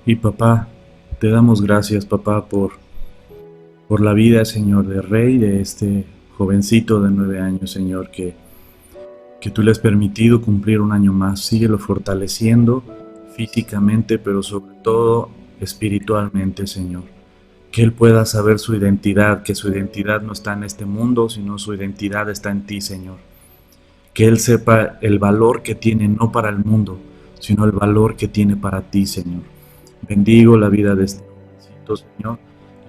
Y papá, te damos gracias, papá, por la vida, Señor, de Rey, de este jovencito de 9 años, Señor, que tú le has permitido cumplir un año más. Síguelo fortaleciendo físicamente, pero sobre todo espiritualmente, Señor. Que él pueda saber su identidad, que su identidad no está en este mundo, sino su identidad está en ti, Señor. Que él sepa el valor que tiene no para el mundo, sino el valor que tiene para ti, Señor. Bendigo la vida de este jovencito, Señor,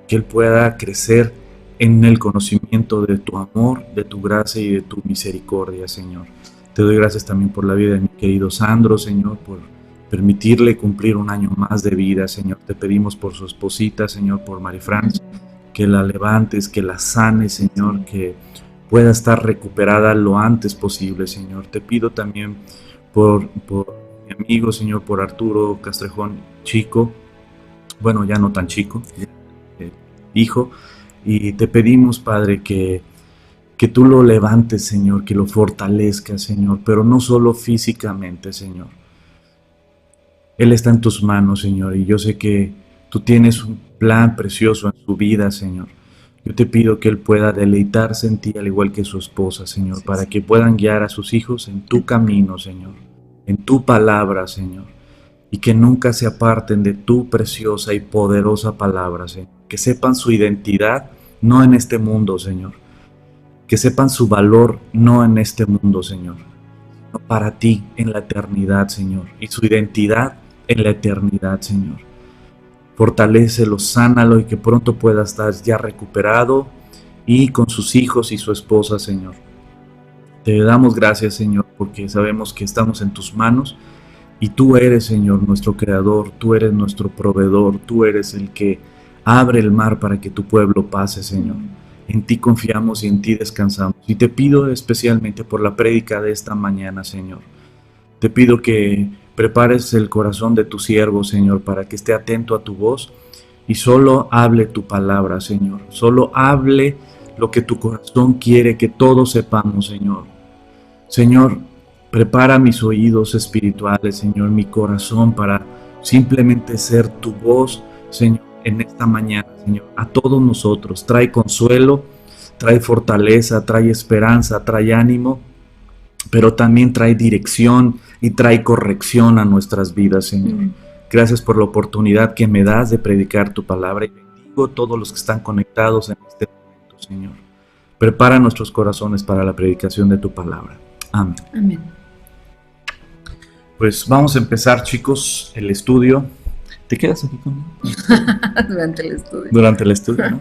que él pueda crecer en el conocimiento de tu amor, de tu gracia y de tu misericordia, Señor. Te doy gracias también por la vida de mi querido Sandro, Señor, por permitirle cumplir un año más de vida, Señor. Te pedimos por su esposita, Señor, por Marifrance, que la levantes, que la sanes, Señor, que pueda estar recuperada lo antes posible, Señor. Te pido también por mi amigo, Señor, por Arturo Castrejón, chico, bueno, ya no tan chico, ya, hijo, y te pedimos, Padre, que tú lo levantes, Señor, que lo fortalezcas, Señor, pero no solo físicamente, Señor. Él está en tus manos, Señor, y yo sé que tú tienes un plan precioso en su vida, Señor. Yo te pido que él pueda deleitarse en ti, al igual que su esposa, Señor, para que puedan guiar a sus hijos en tu camino, Señor, en tu palabra, Señor, y que nunca se aparten de tu preciosa y poderosa palabra, Señor. Que sepan su identidad, no en este mundo, Señor. Que sepan su valor, no en este mundo, Señor, sino para ti en la eternidad, Señor, y su identidad en la eternidad, Señor. Fortalécelo, sánalo y que pronto pueda estar ya recuperado y con sus hijos y su esposa, Señor. Te damos gracias, Señor, porque sabemos que estamos en tus manos y tú eres, Señor, nuestro creador, tú eres nuestro proveedor, tú eres el que abre el mar para que tu pueblo pase, Señor. En ti confiamos y en ti descansamos. Y te pido especialmente por la prédica de esta mañana, Señor. Te pido que prepares el corazón de tu siervo, Señor, para que esté atento a tu voz y solo hable tu palabra, Señor. Solo hable lo que tu corazón quiere que todos sepamos, Señor. Señor, prepara mis oídos espirituales, Señor, mi corazón para simplemente ser tu voz, Señor, en esta mañana, Señor, a todos nosotros. Trae consuelo, trae fortaleza, trae esperanza, trae ánimo, pero también trae dirección y trae corrección a nuestras vidas, Señor. Gracias por la oportunidad que me das de predicar tu palabra y bendigo a todos los que están conectados en este momento, Señor. Prepara nuestros corazones para la predicación de tu palabra. Amén. Amén. Pues vamos a empezar, chicos, el estudio. ¿Te quedas aquí conmigo? Durante el estudio. Durante el estudio, ¿no?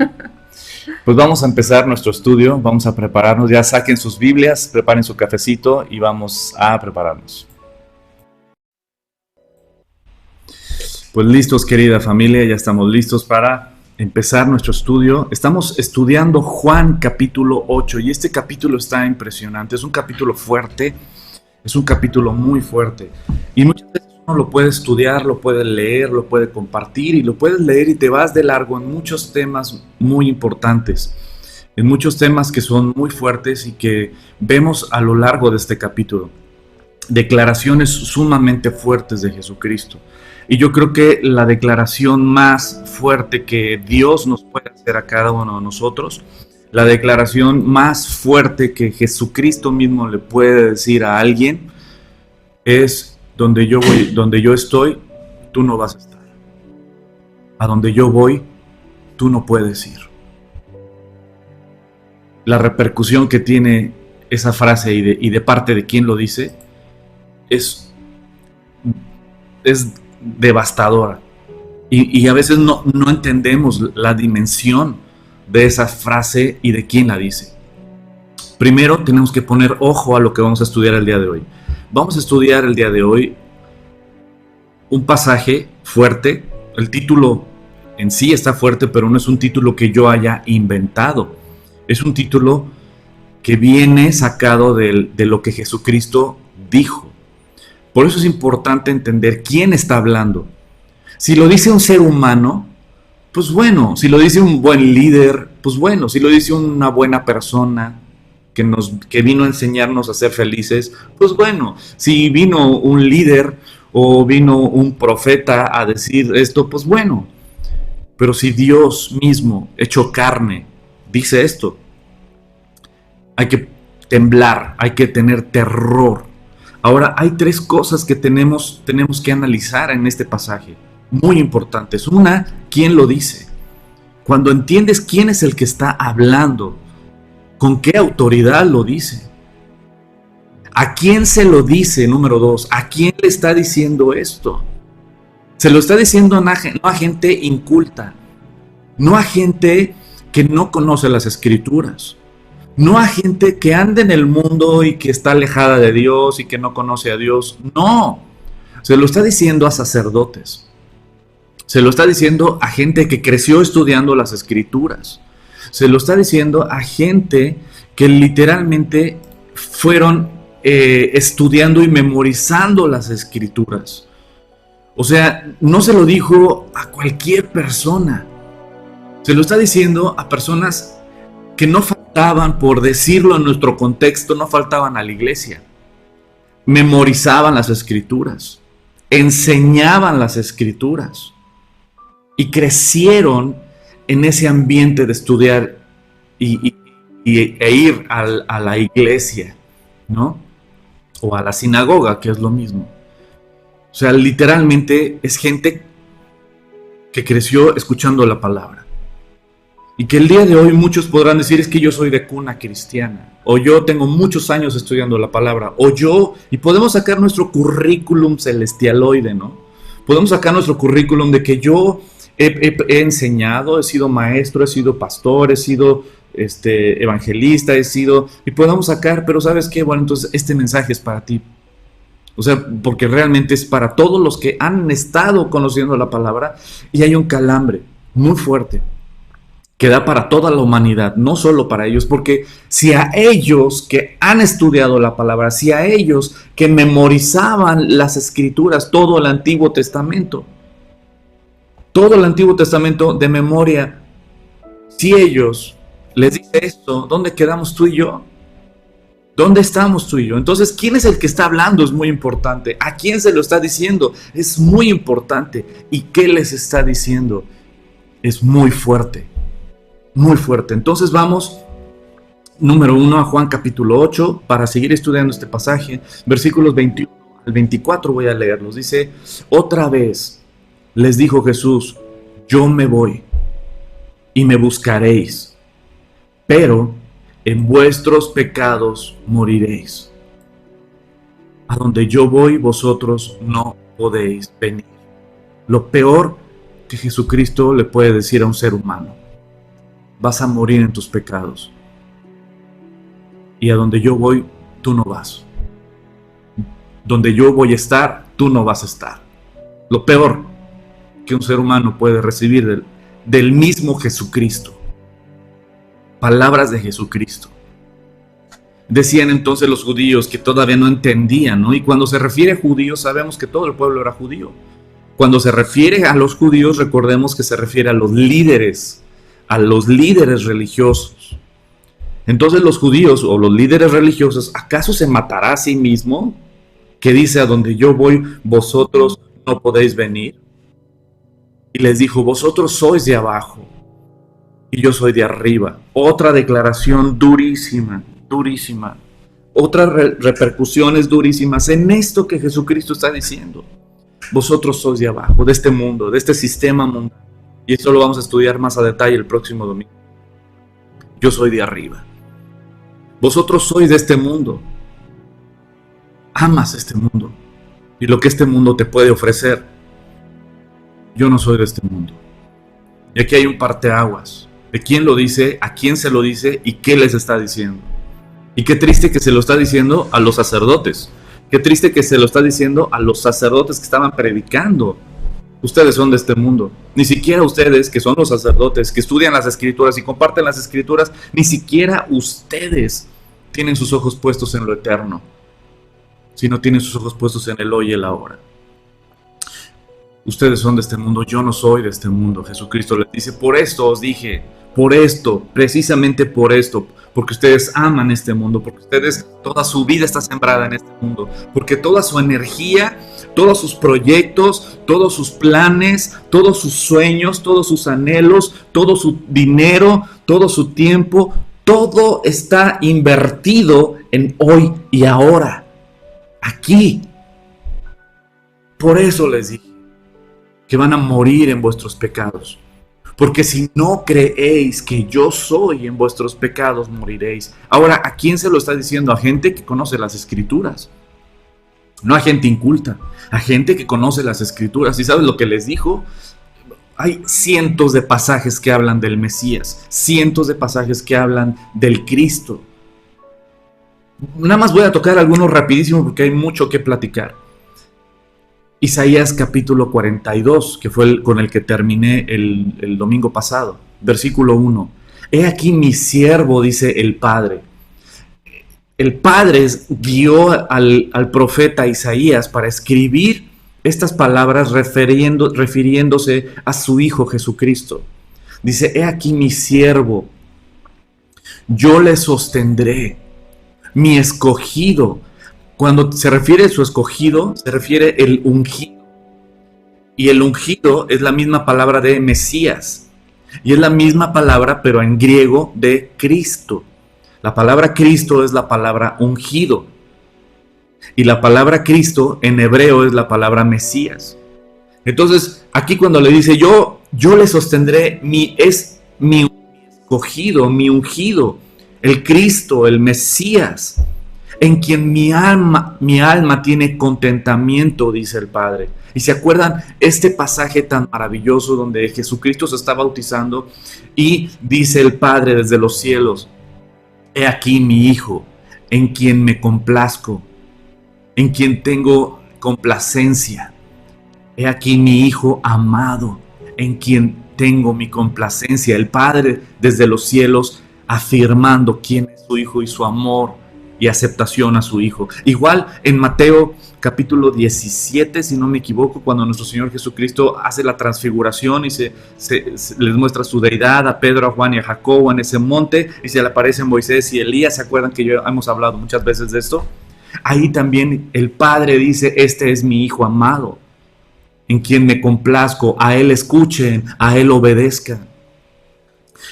Pues vamos a empezar nuestro estudio, vamos a prepararnos. Ya saquen sus Biblias, preparen su cafecito y vamos a prepararnos. Pues listos, querida familia, ya estamos listos para empezar nuestro estudio. Estamos estudiando Juan capítulo 8 y este capítulo está impresionante. Es un capítulo fuerte, es un capítulo muy fuerte. Y muchas veces uno lo puede estudiar, lo puede leer, lo puede compartir y lo puedes leer y te vas de largo en muchos temas muy importantes, en muchos temas que son muy fuertes y que vemos a lo largo de este capítulo. Declaraciones sumamente fuertes de Jesucristo. Y yo creo que la declaración más fuerte que Dios nos puede hacer a cada uno de nosotros, la declaración más fuerte que Jesucristo mismo le puede decir a alguien es: donde yo voy, donde yo estoy, tú no vas a estar. A donde yo voy, tú no puedes ir. La repercusión que tiene esa frase y de parte de quien lo dice es devastadora. Y a veces no entendemos la dimensión de esa frase y de quién la dice. Primero tenemos que poner ojo a lo que vamos a estudiar el día de hoy. Vamos a estudiar el día de hoy un pasaje fuerte. El título en sí está fuerte, pero no es un título que yo haya inventado. Es un título que viene sacado de lo que Jesucristo dijo. Por eso es importante entender quién está hablando. Si lo dice un ser humano, pues bueno. Si lo dice un buen líder, pues bueno. Si lo dice una buena persona que vino a enseñarnos a ser felices, pues bueno. Si vino un líder, o vino un profeta a decir esto, pues bueno, pero si Dios mismo, hecho carne, dice esto, hay que temblar, hay que tener terror. Ahora, hay tres cosas que tenemos que analizar en este pasaje, muy importantes. Una, ¿quién lo dice? Cuando entiendes quién es el que está hablando, ¿con qué autoridad lo dice? ¿A quién se lo dice? Número dos, ¿a quién le está diciendo esto? Se lo está diciendo no a gente inculta, no a gente que no conoce las escrituras, no a gente que anda en el mundo y que está alejada de Dios y que no conoce a Dios. No, se lo está diciendo a sacerdotes. Se lo está diciendo a gente que creció estudiando las escrituras. Se lo está diciendo a gente que literalmente fueron estudiando y memorizando las escrituras. O sea, no se lo dijo a cualquier persona. Se lo está diciendo a personas que no faltaban, por decirlo en nuestro contexto, no faltaban a la iglesia. Memorizaban las escrituras, enseñaban las escrituras y crecieron en ese ambiente de estudiar e ir a la iglesia, ¿no? O a la sinagoga, que es lo mismo. O sea, literalmente es gente que creció escuchando la palabra. Y que el día de hoy muchos podrán decir, es que yo soy de cuna cristiana, o yo tengo muchos años estudiando la palabra, o yo, y podemos sacar nuestro currículum celestialoide, ¿no? Podemos sacar nuestro currículum de que yo he enseñado, he sido maestro, he sido pastor, he sido evangelista, y podemos sacar, pero ¿sabes qué? Bueno, entonces este mensaje es para ti. O sea, porque realmente es para todos los que han estado conociendo la palabra, y hay un calambre muy fuerte que da para toda la humanidad, no solo para ellos, porque si a ellos que han estudiado la palabra, si a ellos que memorizaban las escrituras, todo el Antiguo Testamento de memoria, si ellos les dice esto, ¿dónde quedamos tú y yo? ¿Dónde estamos tú y yo? Entonces, ¿quién es el que está hablando? Es muy importante. ¿A quién se lo está diciendo? Es muy importante. ¿Y qué les está diciendo? Es muy fuerte. Muy fuerte. Entonces vamos, número 1, a Juan capítulo 8, para seguir estudiando este pasaje. Versículos 21 al 24 voy a leerlos. Dice, otra vez les dijo Jesús, yo me voy y me buscaréis, pero en vuestros pecados moriréis. A donde yo voy, vosotros no podéis venir. Lo peor que Jesucristo le puede decir a un ser humano: vas a morir en tus pecados. Y a donde yo voy, tú no vas. Donde yo voy a estar, tú no vas a estar. Lo peor que un ser humano puede recibir del mismo Jesucristo. Palabras de Jesucristo. Decían entonces los judíos que todavía no entendían, ¿no? Y cuando se refiere a judíos, sabemos que todo el pueblo era judío. Cuando se refiere a los judíos, recordemos que se refiere a los líderes religiosos. Entonces los judíos o los líderes religiosos, ¿acaso se matará a sí mismo? Que dice, a donde yo voy, vosotros no podéis venir. Y les dijo, vosotros sois de abajo y yo soy de arriba. Otra declaración durísima, durísima. Otras repercusiones durísimas en esto que Jesucristo está diciendo. Vosotros sois de abajo, de este mundo, de este sistema mundial. Y eso lo vamos a estudiar más a detalle el próximo domingo. Yo soy de arriba. Vosotros sois de este mundo. Amas este mundo y lo que este mundo te puede ofrecer. Yo no soy de este mundo. Y aquí hay un parteaguas. ¿De quién lo dice? ¿A quién se lo dice? ¿Y qué les está diciendo? Y qué triste que se lo está diciendo a los sacerdotes. Qué triste que se lo está diciendo a los sacerdotes que estaban predicando. Ustedes son de este mundo. Ni siquiera ustedes, que son los sacerdotes, que estudian las escrituras y comparten las escrituras, ni siquiera ustedes tienen sus ojos puestos en lo eterno, sino tienen sus ojos puestos en el hoy y el ahora. Ustedes son de este mundo, yo no soy de este mundo. Jesucristo les dice, por esto os dije, por esto, precisamente por esto, porque ustedes aman este mundo, porque ustedes, toda su vida está sembrada en este mundo, porque toda su energía, todos sus proyectos, todos sus planes, todos sus sueños, todos sus anhelos, todo su dinero, todo su tiempo, todo está invertido en hoy y ahora, aquí. Por eso les dije que van a morir en vuestros pecados. Porque si no creéis que yo soy, en vuestros pecados moriréis. Ahora, ¿a quién se lo está diciendo? A gente que conoce las Escrituras. No a gente inculta, a gente que conoce las Escrituras. ¿Y sabes lo que les dijo? Hay cientos de pasajes que hablan del Mesías, cientos de pasajes que hablan del Cristo. Nada más voy a tocar algunos rapidísimo porque hay mucho que platicar. Isaías capítulo 42, que fue con el que terminé el domingo pasado, versículo 1. He aquí mi siervo, dice el Padre. El Padre guió al profeta Isaías para escribir estas palabras refiriéndose a su Hijo Jesucristo. Dice, he aquí mi siervo, yo le sostendré, mi escogido. Cuando se refiere a su escogido, se refiere el ungido. Y el ungido es la misma palabra de Mesías. Y es la misma palabra, pero en griego, de Cristo. La palabra Cristo es la palabra ungido. Y la palabra Cristo en hebreo es la palabra Mesías. Entonces, aquí cuando le dice, yo le sostendré, es mi escogido, mi ungido, el Cristo, el Mesías, en quien mi alma tiene contentamiento, dice el Padre. Y se acuerdan este pasaje tan maravilloso donde Jesucristo se está bautizando y dice el Padre desde los cielos, he aquí mi Hijo, en quien me complazco, en quien tengo complacencia. He aquí mi Hijo amado, en quien tengo mi complacencia. El Padre desde los cielos afirmando quién es su Hijo y su amor y aceptación a su Hijo. Igual en Mateo capítulo 17, si no me equivoco, cuando nuestro Señor Jesucristo hace la transfiguración y les muestra su deidad a Pedro, a Juan y a Jacobo en ese monte, y se le aparecen Moisés y Elías. ¿Se acuerdan que hemos hablado muchas veces de esto? Ahí también el Padre dice, este es mi Hijo amado, en quien me complazco, a Él escuchen, a Él obedezcan.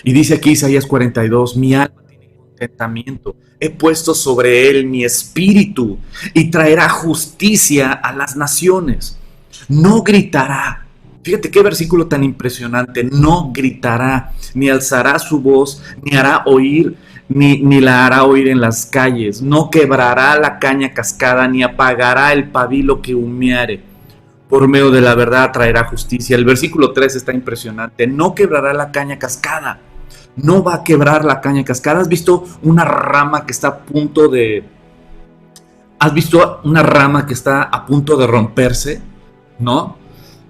Y dice aquí Isaías 42, mi alma tiene contentamiento, he puesto sobre él mi espíritu y traerá justicia a las naciones. No gritará. Fíjate qué versículo tan impresionante. No gritará, ni alzará su voz, ni hará oír, ni la hará oír en las calles. No quebrará la caña cascada, ni apagará el pabilo que humeare. Por medio de la verdad traerá justicia. El versículo 3 está impresionante. No quebrará la caña cascada. No va a quebrar la caña cascada. ¿Has visto una rama que está a punto de... ¿Has visto una rama que está a punto de romperse? ¿No?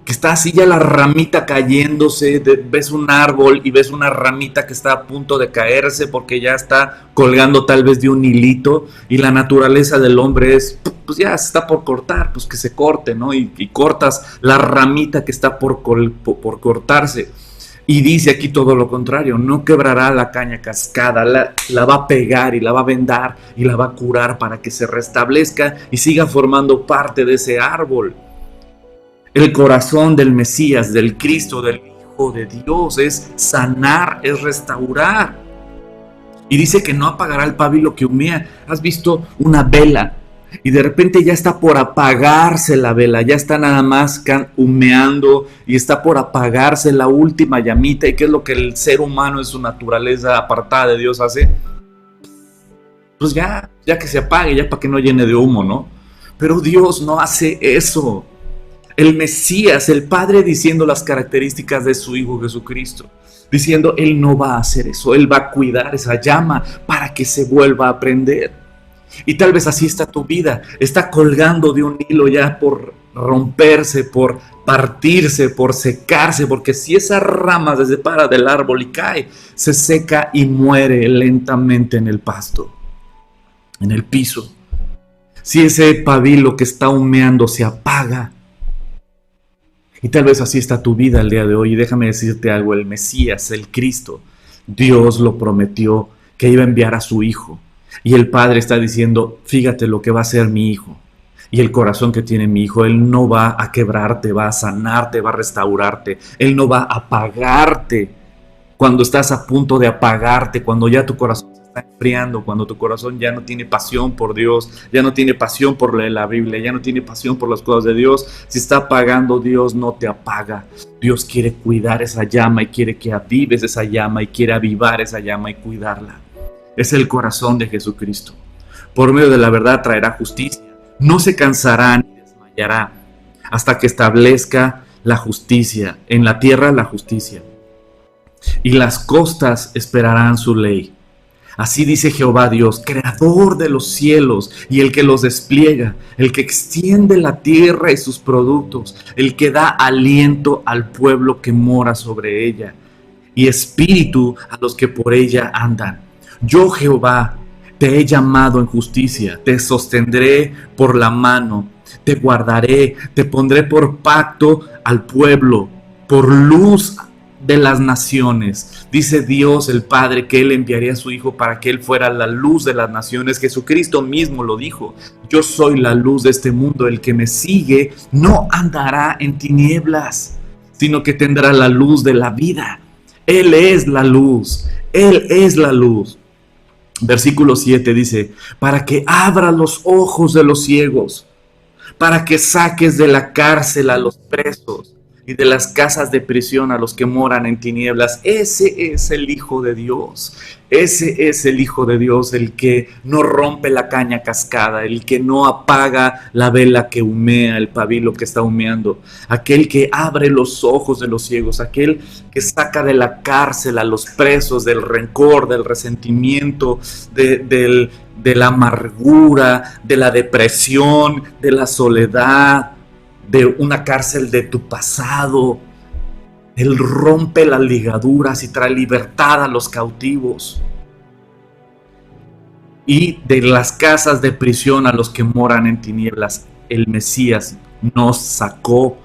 Que está así ya la ramita cayéndose. Ves un árbol y ves una ramita que está a punto de caerse porque ya está colgando tal vez de un hilito. Y la naturaleza del hombre es, pues ya se está por cortar, pues que se corte, ¿no? Y cortas la ramita que está por cortarse. Y dice aquí todo lo contrario, no quebrará la caña cascada, la va a pegar y la va a vendar y la va a curar para que se restablezca y siga formando parte de ese árbol. El corazón del Mesías, del Cristo, del Hijo de Dios es sanar, es restaurar. Y dice que no apagará el pabilo que humea. ¿Has visto una vela? Y de repente ya está por apagarse la vela, ya está nada más humeando y está por apagarse la última llamita. ¿Y qué es lo que el ser humano en su naturaleza apartada de Dios hace? Pues ya que se apague, ya para que no llene de humo, ¿no? Pero Dios no hace eso. El Mesías, el Padre diciendo las características de su Hijo Jesucristo, diciendo, Él no va a hacer eso, Él va a cuidar esa llama para que se vuelva a prender. Y tal vez así está tu vida, está colgando de un hilo ya por romperse, por partirse, por secarse, porque si esa rama se separa del árbol y cae, se seca y muere lentamente en el pasto, en el piso. Si ese pabilo que está humeando se apaga, Y tal vez así está tu vida el día de hoy. Y déjame decirte algo, el Mesías, el Cristo, Dios lo prometió que iba a enviar a su Hijo. Y el Padre está diciendo, fíjate lo que va a hacer mi Hijo. Y el corazón que tiene mi Hijo, Él no va a quebrarte, va a sanarte, va a restaurarte. Él no va a apagarte cuando estás a punto de apagarte, cuando ya tu corazón se está enfriando, cuando tu corazón ya no tiene pasión por Dios, ya no tiene pasión por leer la Biblia, ya no tiene pasión por las cosas de Dios. Si está apagando, Dios no te apaga. Dios quiere cuidar esa llama y quiere que avives esa llama y quiere avivar esa llama y cuidarla. Es el corazón de Jesucristo. Por medio de la verdad traerá justicia. No se cansará ni desmayará hasta que establezca la justicia. En la tierra la justicia. Y las costas esperarán su ley. Así dice Jehová Dios, creador de los cielos y el que los despliega, el que extiende la tierra y sus productos, el que da aliento al pueblo que mora sobre ella y espíritu a los que por ella andan. Yo, Jehová, te he llamado en justicia, te sostendré por la mano, te guardaré, te pondré por pacto al pueblo, por luz de las naciones. Dice Dios el Padre que Él enviaría a su Hijo para que Él fuera la luz de las naciones. Jesucristo mismo lo dijo. Yo soy la luz de este mundo. El que me sigue no andará en tinieblas, sino que tendrá la luz de la vida. Él es la luz. Él es la luz. Versículo 7 dice, para que abra los ojos de los ciegos, para que saques de la cárcel a los presos y de las casas de prisión a los que moran en tinieblas. Ese es el Hijo de Dios. Ese es el Hijo de Dios, el que no rompe la caña cascada, el que no apaga la vela que humea, el pabilo que está humeando, aquel que abre los ojos de los ciegos, aquel que saca de la cárcel a los presos del rencor, del resentimiento, de la amargura, de la depresión, de la soledad, de una cárcel de tu pasado. Él rompe las ligaduras y trae libertad a los cautivos. Y de las casas de prisión a los que moran en tinieblas, el Mesías nos sacó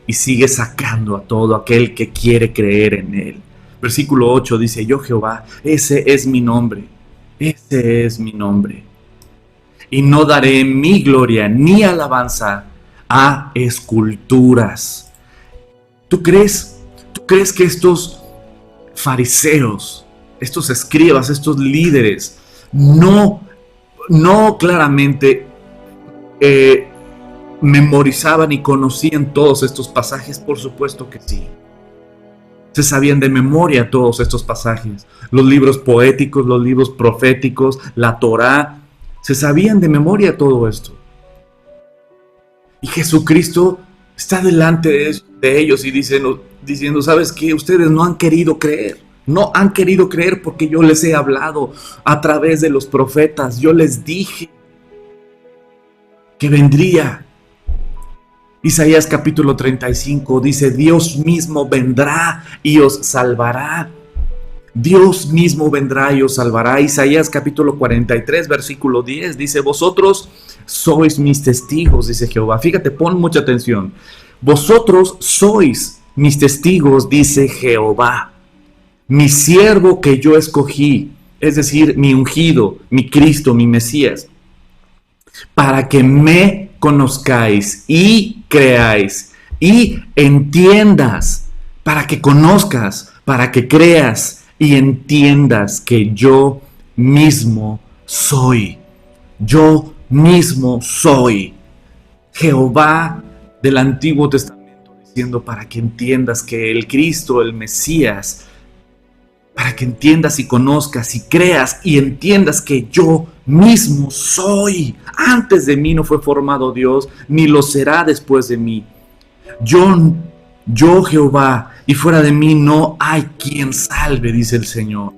y sigue sacando a todo aquel que quiere creer en Él. Versículo 8 dice, yo Jehová, ese es mi nombre, ese es mi nombre. Y no daré mi gloria ni alabanza a esculturas. ¿Tú crees que estos fariseos, estos escribas, estos líderes, no claramente memorizaban y conocían todos estos pasajes? Por supuesto que sí. Se sabían de memoria todos estos pasajes. Los libros poéticos, los libros proféticos, la Torá, se sabían de memoria todo esto. Y Jesucristo está delante de ellos y diciendo, ¿sabes qué? Ustedes no han querido creer. No han querido creer porque yo les he hablado a través de los profetas. Yo les dije que vendría. Isaías capítulo 35 dice, Dios mismo vendrá y os salvará. Dios mismo vendrá y os salvará. Isaías capítulo 43 versículo 10 dice, vosotros sois mis testigos, dice Jehová. Fíjate, pon mucha atención. Vosotros sois mis testigos, dice Jehová. Mi siervo que yo escogí, es decir, mi ungido, mi Cristo, mi Mesías, para que me conozcáis y creáis y entiendas, para que conozcas, para que creas y entiendas que yo mismo soy. Yo mismo soy. Jehová del Antiguo Testamento diciendo para que entiendas que el Cristo, el Mesías, para que entiendas y conozcas y creas y entiendas que yo mismo soy. Antes de mí no fue formado Dios, ni lo será después de mí. Yo Jehová, y fuera de mí no hay quien salve, dice el Señor.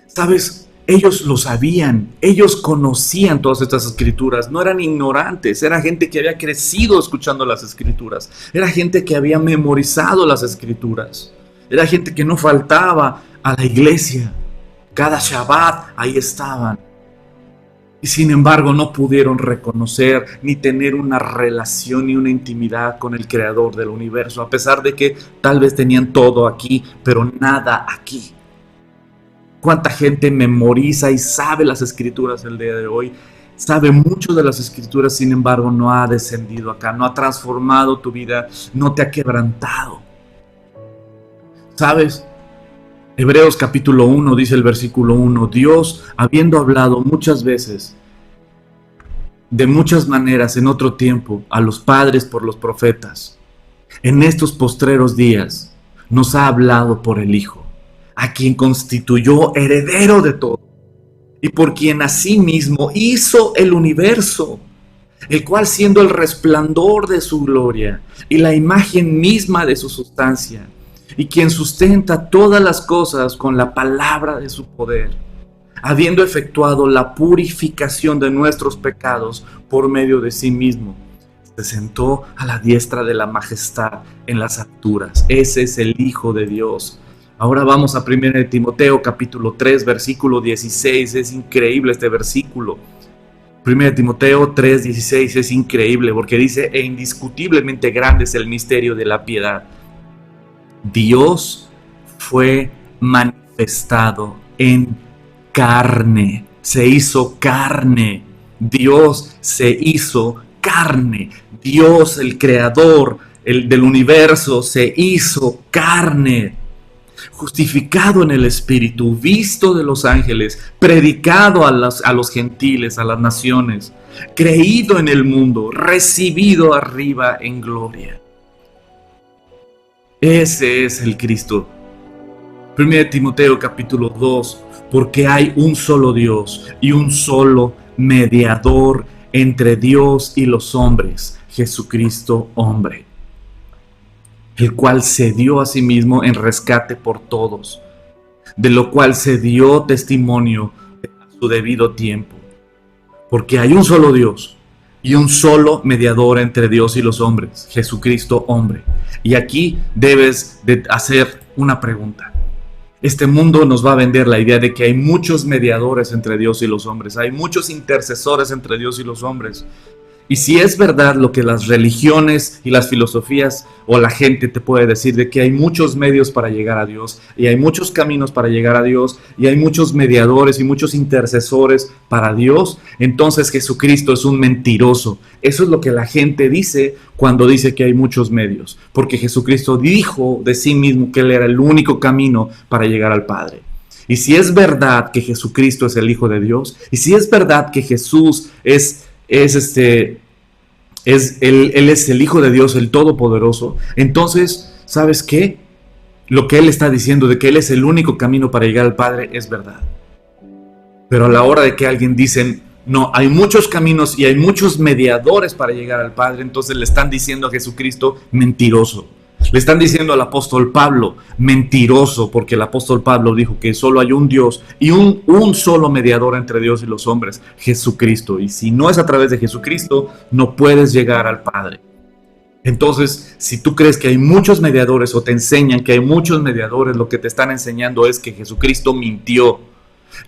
¿Sabes? Ellos lo sabían, ellos conocían todas estas escrituras, no eran ignorantes, era gente que había crecido escuchando las escrituras, era gente que había memorizado las escrituras, era gente que no faltaba a la iglesia, cada Shabbat ahí estaban. Y sin embargo no pudieron reconocer ni tener una relación ni una intimidad con el creador del universo, a pesar de que tal vez tenían todo aquí, pero nada aquí. ¿Cuánta gente memoriza y sabe las escrituras el día de hoy? Sabe mucho de las escrituras, sin embargo no ha descendido acá, no ha transformado tu vida, no te ha quebrantado. ¿Sabes? Hebreos capítulo 1 dice el versículo 1, Dios, habiendo hablado muchas veces, de muchas maneras en otro tiempo, a los padres por los profetas, en estos postreros días nos ha hablado por el Hijo, a quien constituyó heredero de todo, y por quien asimismo hizo el universo, el cual siendo el resplandor de su gloria y la imagen misma de su sustancia, y quien sustenta todas las cosas con la palabra de su poder, habiendo efectuado la purificación de nuestros pecados por medio de sí mismo, se sentó a la diestra de la majestad en las alturas. Ese es el Hijo de Dios. Ahora vamos a 1 Timoteo capítulo 3 versículo 16. Es increíble este versículo. 1 Timoteo 3, 16 es increíble porque dice: e indiscutiblemente grande es el misterio de la piedad. Dios fue manifestado en carne, se hizo carne. Dios se hizo carne. Dios, el creador del universo, se hizo carne. Justificado en el Espíritu, visto de los ángeles, predicado a los gentiles, a las naciones, creído en el mundo, recibido arriba en gloria. Ese es el Cristo. 1 Timoteo capítulo 2, porque hay un solo Dios y un solo mediador entre Dios y los hombres, Jesucristo hombre, el cual se dio a sí mismo en rescate por todos, de lo cual se dio testimonio a su debido tiempo. Porque hay un solo Dios y un solo mediador entre Dios y los hombres, Jesucristo hombre. Y aquí debes de hacer una pregunta. Este mundo nos va a vender la idea de que hay muchos mediadores entre Dios y los hombres, hay muchos intercesores entre Dios y los hombres. Y si es verdad lo que las religiones y las filosofías o la gente te puede decir de que hay muchos medios para llegar a Dios y hay muchos caminos para llegar a Dios y hay muchos mediadores y muchos intercesores para Dios, entonces Jesucristo es un mentiroso. Eso es lo que la gente dice cuando dice que hay muchos medios, porque Jesucristo dijo de sí mismo que Él era el único camino para llegar al Padre. Y si es verdad que Jesucristo es el Hijo de Dios, y si es verdad que Jesús Él es el Hijo de Dios, el Todopoderoso, entonces, ¿sabes qué? Lo que Él está diciendo de que Él es el único camino para llegar al Padre es verdad. Pero a la hora de que alguien dice, no, hay muchos caminos y hay muchos mediadores para llegar al Padre, entonces le están diciendo a Jesucristo mentiroso. Le están diciendo al apóstol Pablo mentiroso, porque el apóstol Pablo dijo que solo hay un Dios y un solo mediador entre Dios y los hombres, Jesucristo. Y si no es a través de Jesucristo, no puedes llegar al Padre. Entonces, si tú crees que hay muchos mediadores o te enseñan que hay muchos mediadores, lo que te están enseñando es que Jesucristo mintió,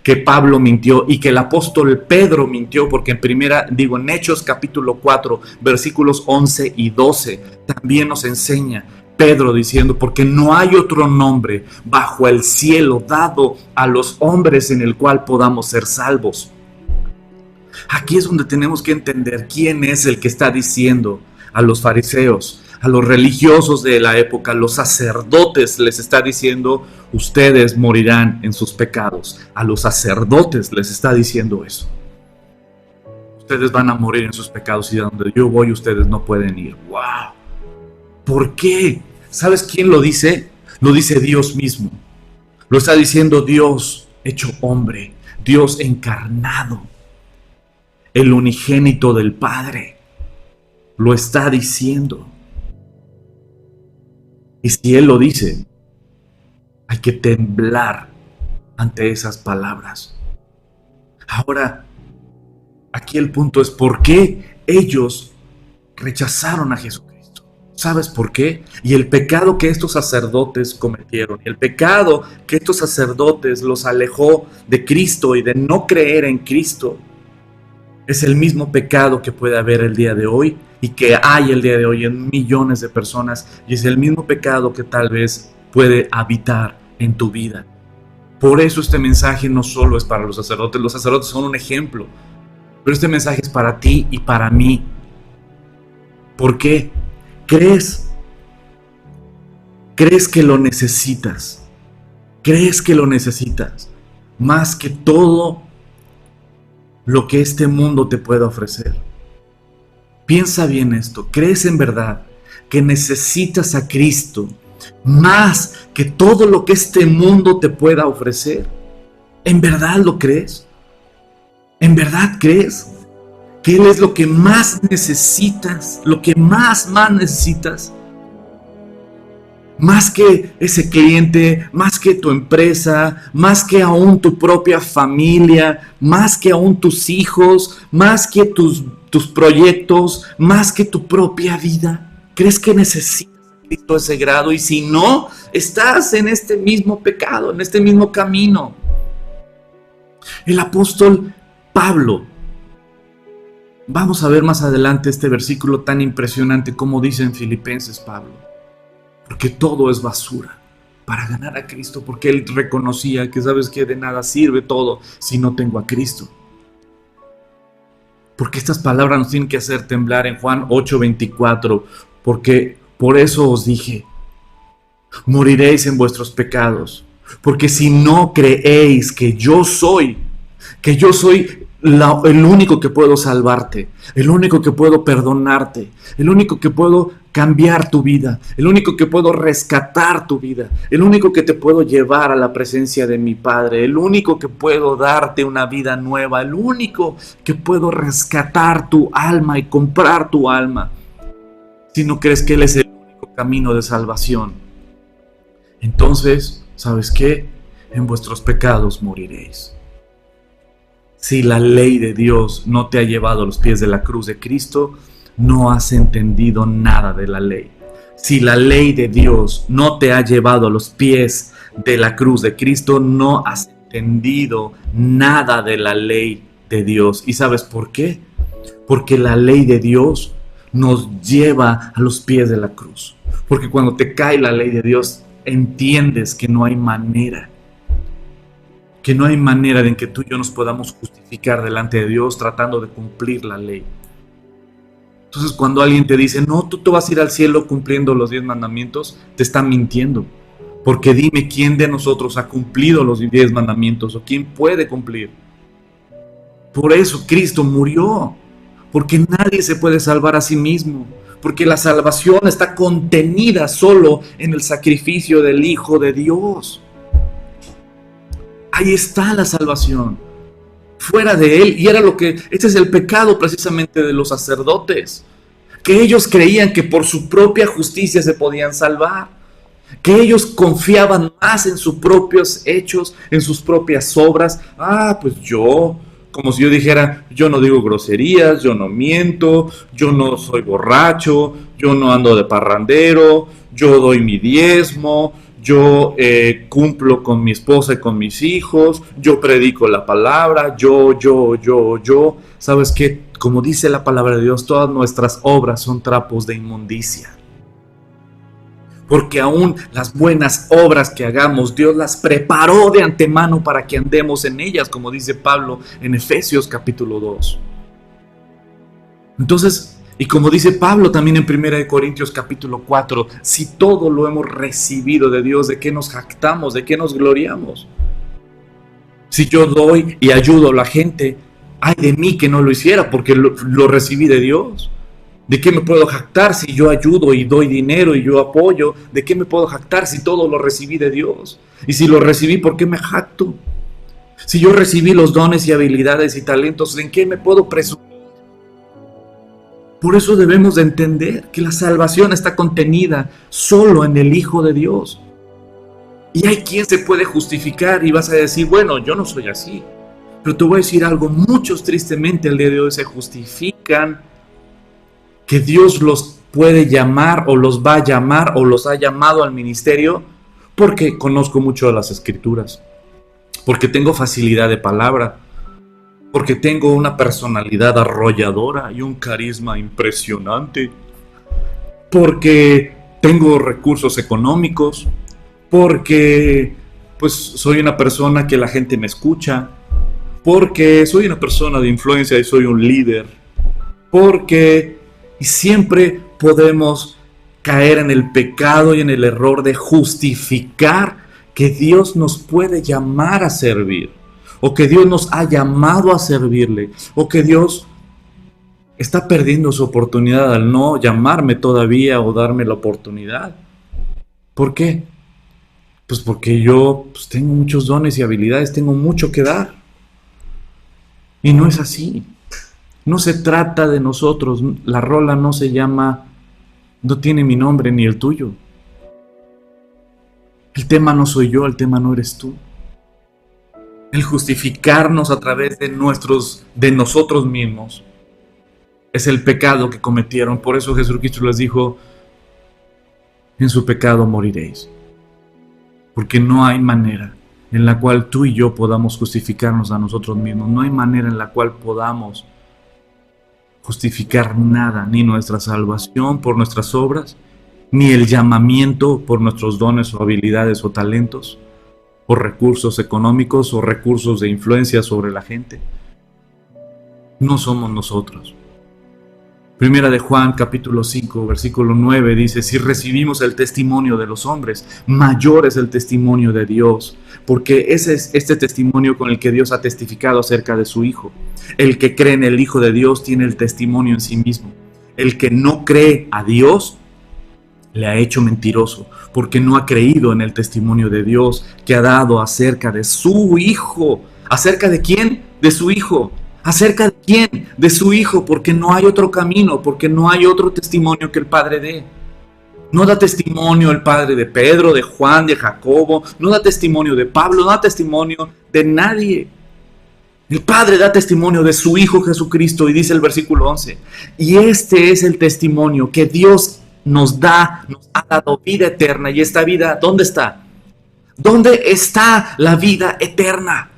que Pablo mintió y que el apóstol Pedro mintió, porque en Hechos capítulo 4, versículos 11 y 12, también nos enseña Pedro diciendo, porque no hay otro nombre bajo el cielo dado a los hombres en el cual podamos ser salvos. Aquí es donde tenemos que entender quién es el que está diciendo a los fariseos, a los religiosos de la época, a los sacerdotes les está diciendo, ustedes morirán en sus pecados. A los sacerdotes les está diciendo eso. Ustedes van a morir en sus pecados y de donde yo voy ustedes no pueden ir. ¡Wow! ¿Por qué? ¿Sabes quién lo dice? Lo dice Dios mismo. Lo está diciendo Dios hecho hombre, Dios encarnado, el unigénito del Padre. Lo está diciendo. Y si Él lo dice, hay que temblar ante esas palabras. Ahora, aquí el punto es ¿por qué ellos rechazaron a Jesucristo? ¿Sabes por qué? Y el pecado que estos sacerdotes cometieron, el pecado que estos sacerdotes los alejó de Cristo y de no creer en Cristo, Es el mismo pecado que puede haber el día de hoy y que hay el día de hoy en millones de personas, y es el mismo pecado que tal vez puede habitar en tu vida. Por eso este mensaje no solo es para los sacerdotes son un ejemplo, pero este mensaje es para ti y para mí. ¿Por qué? ¿Crees que lo necesitas? ¿Crees que lo necesitas más que todo lo que este mundo te pueda ofrecer? Piensa bien esto. ¿Crees en verdad que necesitas a Cristo más que todo lo que este mundo te pueda ofrecer? ¿En verdad lo crees? ¿En verdad crees que Él es lo que más necesitas? Lo que más necesitas. Más que ese cliente, más que tu empresa, más que aún tu propia familia, más que aún tus hijos, más que tus proyectos, más que tu propia vida. ¿Crees que necesitas a Cristo a ese grado? Y si no, estás en este mismo pecado, en este mismo camino. El apóstol Pablo, vamos a ver más adelante este versículo tan impresionante como dice en Filipenses Pablo. Porque todo es basura para ganar a Cristo, porque él reconocía que, ¿sabes qué? De nada sirve todo si no tengo a Cristo. Porque estas palabras nos tienen que hacer temblar en Juan 8:24, porque por eso os dije, moriréis en vuestros pecados, porque si no creéis que yo soy el único que puedo salvarte, el único que puedo perdonarte, el único que puedo cambiar tu vida, el único que puedo rescatar tu vida, el único que te puedo llevar a la presencia de mi Padre, el único que puedo darte una vida nueva, el único que puedo rescatar tu alma y comprar tu alma. Si no crees que Él es el único camino de salvación, entonces, ¿sabes qué? En vuestros pecados moriréis. Si la ley de Dios no te ha llevado a los pies de la cruz de Cristo, no has entendido nada de la ley. Si la ley de Dios no te ha llevado a los pies de la cruz de Cristo, no has entendido nada de la ley de Dios. ¿Y sabes por qué? Porque la ley de Dios nos lleva a los pies de la cruz. Porque cuando te cae la ley de Dios, entiendes que no hay manera. Que no hay manera en que tú y yo nos podamos justificar delante de Dios tratando de cumplir la ley. Entonces cuando alguien te dice, no, tú te vas a ir al cielo cumpliendo los 10 mandamientos, te está mintiendo. Porque dime, ¿quién de nosotros ha cumplido los 10 mandamientos? ¿O quién puede cumplir? Por eso Cristo murió. Porque nadie se puede salvar a sí mismo. Porque la salvación está contenida solo en el sacrificio del Hijo de Dios. Ahí está la salvación. Fuera de Él. Y este es el pecado precisamente de los sacerdotes. Que ellos creían que por su propia justicia se podían salvar. Que ellos confiaban más en sus propios hechos, en sus propias obras. Pues yo, como si yo dijera, yo no digo groserías, yo no miento, yo no soy borracho, yo no ando de parrandero, yo doy mi diezmo, yo cumplo con mi esposa y con mis hijos, yo predico la palabra, yo. ¿Sabes qué? Como dice la palabra de Dios, todas nuestras obras son trapos de inmundicia. Porque aún las buenas obras que hagamos, Dios las preparó de antemano para que andemos en ellas, como dice Pablo en Efesios capítulo 2. Entonces, y como dice Pablo también en 1 Corintios capítulo 4, si todo lo hemos recibido de Dios, ¿de qué nos jactamos? ¿De qué nos gloriamos? Si yo doy y ayudo a la gente, ay de mí que no lo hiciera porque lo recibí de Dios. ¿De qué me puedo jactar si yo ayudo y doy dinero y yo apoyo? ¿De qué me puedo jactar si todo lo recibí de Dios? Y si lo recibí, ¿por qué me jacto? Si yo recibí los dones y habilidades y talentos, ¿en qué me puedo presumir? Por eso debemos de entender que la salvación está contenida solo en el Hijo de Dios. Y hay quien se puede justificar y vas a decir, bueno, yo no soy así. Pero te voy a decir algo, muchos tristemente el día de hoy se justifican que Dios los puede llamar o los va a llamar o los ha llamado al ministerio porque conozco mucho de las Escrituras, porque tengo facilidad de palabra, porque tengo una personalidad arrolladora y un carisma impresionante, porque tengo recursos económicos, porque pues soy una persona que la gente me escucha, porque soy una persona de influencia y soy un líder, porque y siempre podemos caer en el pecado y en el error de justificar que Dios nos puede llamar a servir, o que Dios nos ha llamado a servirle, o que Dios está perdiendo su oportunidad al no llamarme todavía o darme la oportunidad. ¿Por qué? Pues porque yo tengo muchos dones y habilidades, tengo mucho que dar. Y no es así. No se trata de nosotros. La rola no se llama, no tiene mi nombre ni el tuyo. El tema no soy yo, el tema no eres tú. El justificarnos a través de nosotros mismos es el pecado que cometieron. Por eso Jesucristo les dijo: en su pecado moriréis. Porque no hay manera en la cual tú y yo podamos justificarnos a nosotros mismos. No hay manera en la cual podamos justificar nada, ni nuestra salvación por nuestras obras, ni el llamamiento por nuestros dones o habilidades o talentos, o recursos económicos o recursos de influencia sobre la gente. No somos nosotros. Primera de Juan, capítulo 5, versículo 9 dice: si recibimos el testimonio de los hombres, mayor es el testimonio de Dios, porque ese es este testimonio con el que Dios ha testificado acerca de su Hijo. El que cree en el Hijo de Dios tiene el testimonio en sí mismo. El que no cree a Dios le ha hecho mentiroso, porque no ha creído en el testimonio de Dios que ha dado acerca de su Hijo. ¿Acerca de quién? De su Hijo. ¿Acerca de quién? De su Hijo, porque no hay otro camino, porque no hay otro testimonio que el Padre dé. No da testimonio el Padre de Pedro, de Juan, de Jacobo, no da testimonio de Pablo, no da testimonio de nadie. El Padre da testimonio de su Hijo Jesucristo, y dice el versículo 11, y este es el testimonio que Dios nos ha dado vida eterna. Y esta vida, ¿dónde está? ¿Dónde está la vida eterna?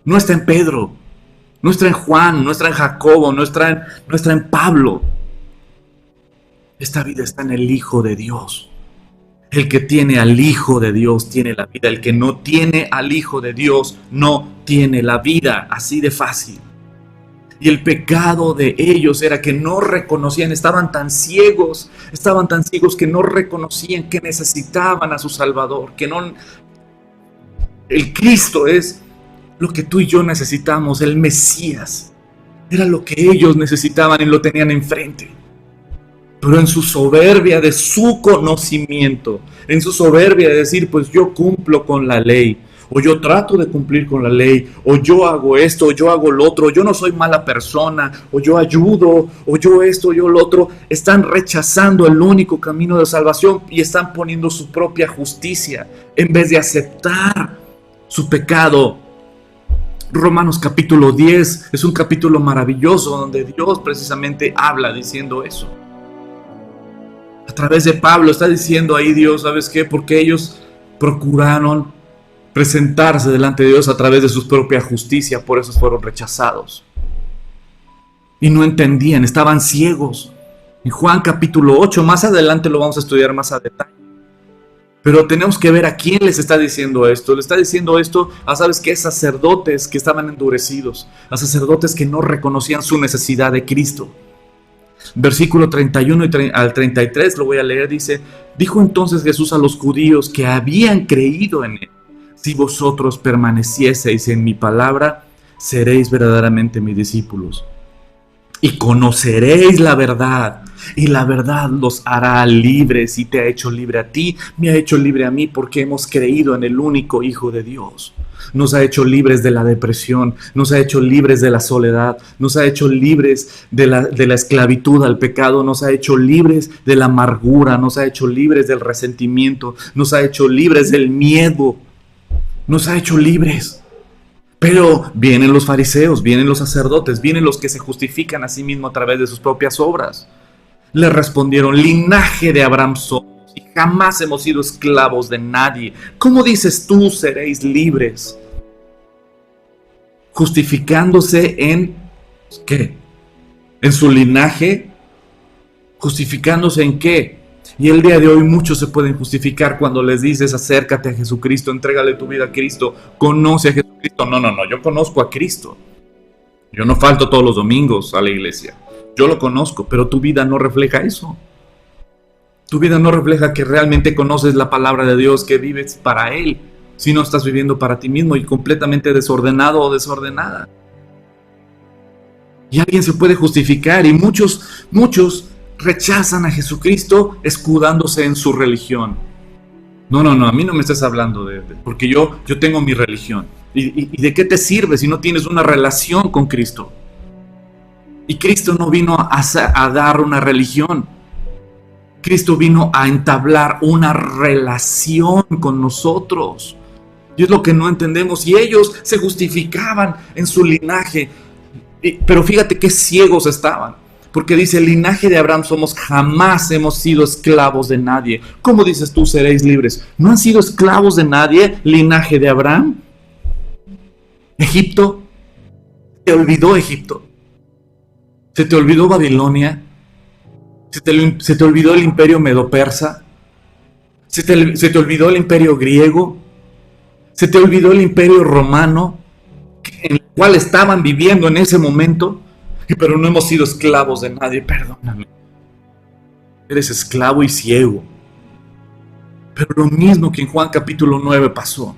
No está en Pedro, no está en Juan, no está en Jacobo, no está en Pablo. Esta vida está en el Hijo de Dios. El que tiene al Hijo de Dios tiene la vida. El que no tiene al Hijo de Dios no tiene la vida. Así de fácil. Y el pecado de ellos era que no reconocían, estaban tan ciegos que no reconocían que necesitaban a su Salvador, que no. El Cristo es lo que tú y yo necesitamos, el Mesías. Era lo que ellos necesitaban y lo tenían enfrente. Pero en su soberbia de su conocimiento, en su soberbia de decir, pues yo cumplo con la ley, o yo trato de cumplir con la ley, o yo hago esto, o yo hago lo otro, yo no soy mala persona, o yo ayudo, o yo esto, o yo lo otro, están rechazando el único camino de salvación y están poniendo su propia justicia en vez de aceptar su pecado. Romanos capítulo 10 es un capítulo maravilloso donde Dios precisamente habla diciendo eso. A través de Pablo está diciendo ahí Dios, ¿sabes qué? Porque ellos procuraron presentarse delante de Dios a través de su propia justicia, por eso fueron rechazados. Y no entendían, estaban ciegos. En Juan capítulo 8, más adelante lo vamos a estudiar más a detalle. Pero tenemos que ver a quién les está diciendo esto. Le está diciendo esto a, ¿sabes qué? Sacerdotes que estaban endurecidos, a sacerdotes que no reconocían su necesidad de Cristo. Versículo 31 al 33, lo voy a leer, dice: dijo entonces Jesús a los judíos que habían creído en él: si vosotros permanecieseis en mi palabra, seréis verdaderamente mis discípulos, y conoceréis la verdad, y la verdad los hará libres. Y te ha hecho libre a ti, me ha hecho libre a mí, porque hemos creído en el único Hijo de Dios. Nos ha hecho libres de la depresión, nos ha hecho libres de la soledad, nos ha hecho libres de la esclavitud al pecado, nos ha hecho libres de la amargura, nos ha hecho libres del resentimiento, nos ha hecho libres del miedo, nos ha hecho libres. Pero vienen los fariseos, vienen los sacerdotes, vienen los que se justifican a sí mismos a través de sus propias obras. Le respondieron: linaje de Abraham somos y jamás hemos sido esclavos de nadie. ¿Cómo dices tú seréis libres? justificándose en ¿qué? En su linaje, justificándose en qué. Y el día de hoy muchos se pueden justificar cuando les dices acércate a Jesucristo, entrégale tu vida a Cristo, conoce a Jesucristo. No, yo conozco a Cristo. Yo no falto todos los domingos a la iglesia. Yo lo conozco, pero tu vida no refleja eso. Tu vida no refleja que realmente conoces la palabra de Dios, que vives para Él, si no estás viviendo para ti mismo y completamente desordenado o desordenada. Y alguien se puede justificar y muchos rechazan a Jesucristo escudándose en su religión. No, a mí no me estás hablando porque yo tengo mi religión. ¿Y de qué te sirve si no tienes una relación con Cristo? Y Cristo no vino a dar una religión. Cristo vino a entablar una relación con nosotros. Y es lo que no entendemos. Y ellos se justificaban en su linaje. Pero fíjate qué ciegos estaban. Porque dice, el linaje de Abraham somos, jamás hemos sido esclavos de nadie. ¿Cómo dices tú seréis libres? ¿No han sido esclavos de nadie, linaje de Abraham? ¿Egipto? ¿Te olvidó Egipto? ¿Se te olvidó Babilonia? ¿Se te olvidó el imperio medo-persa? ¿Se te olvidó el imperio griego? ¿Se te olvidó el imperio romano? En el cual estaban viviendo en ese momento. Pero no hemos sido esclavos de nadie, perdóname. Eres esclavo y ciego. Pero lo mismo que en Juan capítulo 9 pasó.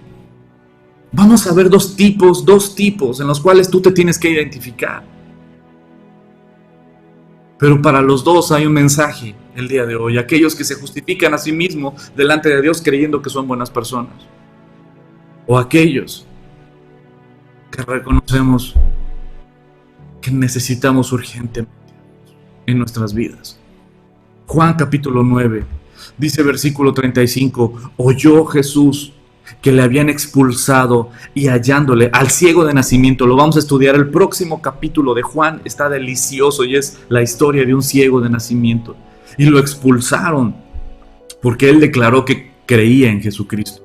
Vamos a ver dos tipos en los cuales tú te tienes que identificar. Pero para los dos hay un mensaje el día de hoy. Aquellos que se justifican a sí mismos delante de Dios creyendo que son buenas personas. O aquellos que reconocemos que necesitamos urgentemente en nuestras vidas. Juan capítulo 9, dice versículo 35, oyó Jesús que le habían expulsado y hallándole al ciego de nacimiento. Lo vamos a estudiar el próximo capítulo de Juan, está delicioso y es la historia de un ciego de nacimiento. Y lo expulsaron porque él declaró que creía en Jesucristo.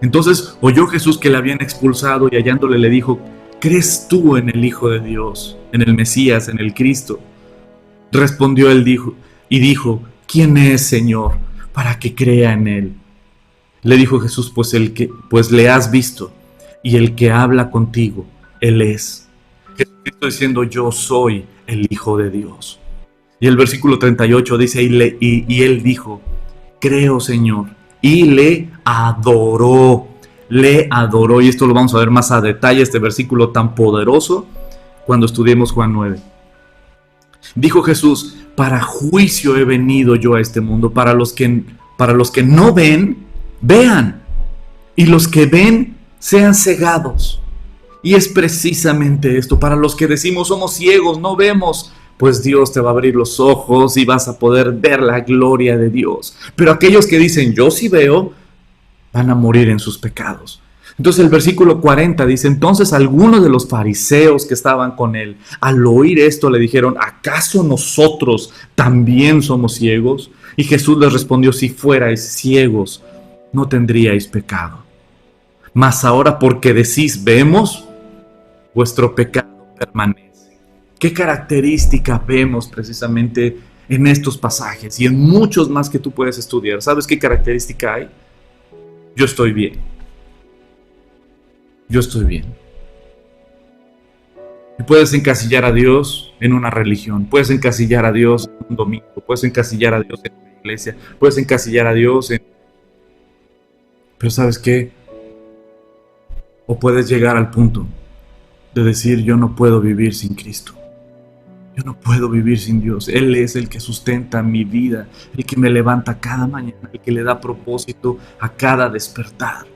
Entonces oyó Jesús que le habían expulsado y hallándole le dijo, ¿crees tú en el Hijo de Dios, en el Mesías, en el Cristo? Respondió él dijo, ¿quién es, Señor, para que crea en él? Le dijo Jesús, pues le has visto, y el que habla contigo, él es. Jesucristo diciendo, yo soy el Hijo de Dios. Y el versículo 38 dice, y él dijo, creo, Señor, y le adoró, y esto lo vamos a ver más a detalle, este versículo tan poderoso, cuando estudiemos Juan 9. Dijo Jesús, para juicio he venido yo a este mundo, para los que no ven, vean, y los que ven, sean cegados. Y es precisamente esto, para los que decimos somos ciegos, no vemos, pues Dios te va a abrir los ojos y vas a poder ver la gloria de Dios. Pero aquellos que dicen yo sí veo, van a morir en sus pecados. Entonces el versículo 40 dice, entonces algunos de los fariseos que estaban con él, al oír esto le dijeron, ¿acaso nosotros también somos ciegos? Y Jesús les respondió, si fuerais ciegos, no tendríais pecado. Mas ahora porque decís, vemos, vuestro pecado permanece. ¿Qué característica vemos precisamente en estos pasajes y en muchos más que tú puedes estudiar? ¿Sabes qué característica hay? Yo estoy bien. Yo estoy bien. Y puedes encasillar a Dios en una religión, puedes encasillar a Dios en un domingo, puedes encasillar a Dios en una iglesia, puedes encasillar a Dios en... Pero ¿sabes qué? O puedes llegar al punto de decir, yo no puedo vivir sin Cristo. Yo no puedo vivir sin Dios. Él es el que sustenta mi vida, el que me levanta cada mañana, el que le da propósito a cada despertar,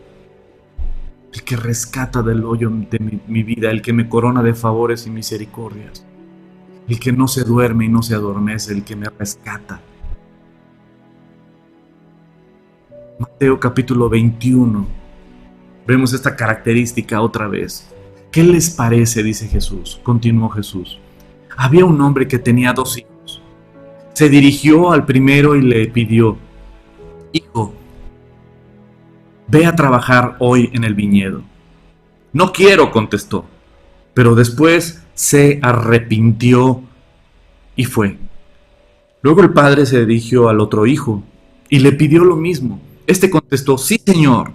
el que rescata del hoyo de mi vida, el que me corona de favores y misericordias, el que no se duerme y no se adormece, el que me rescata. Mateo capítulo 21, vemos esta característica otra vez. ¿Qué les parece? Dice Jesús, continuó Jesús. Había un hombre que tenía 2 hijos. Se dirigió al primero y le pidió, hijo, ve a trabajar hoy en el viñedo. No quiero, contestó. pero después se arrepintió y fue. Luego el padre se dirigió al otro hijo y le pidió lo mismo. Este contestó: sí, señor,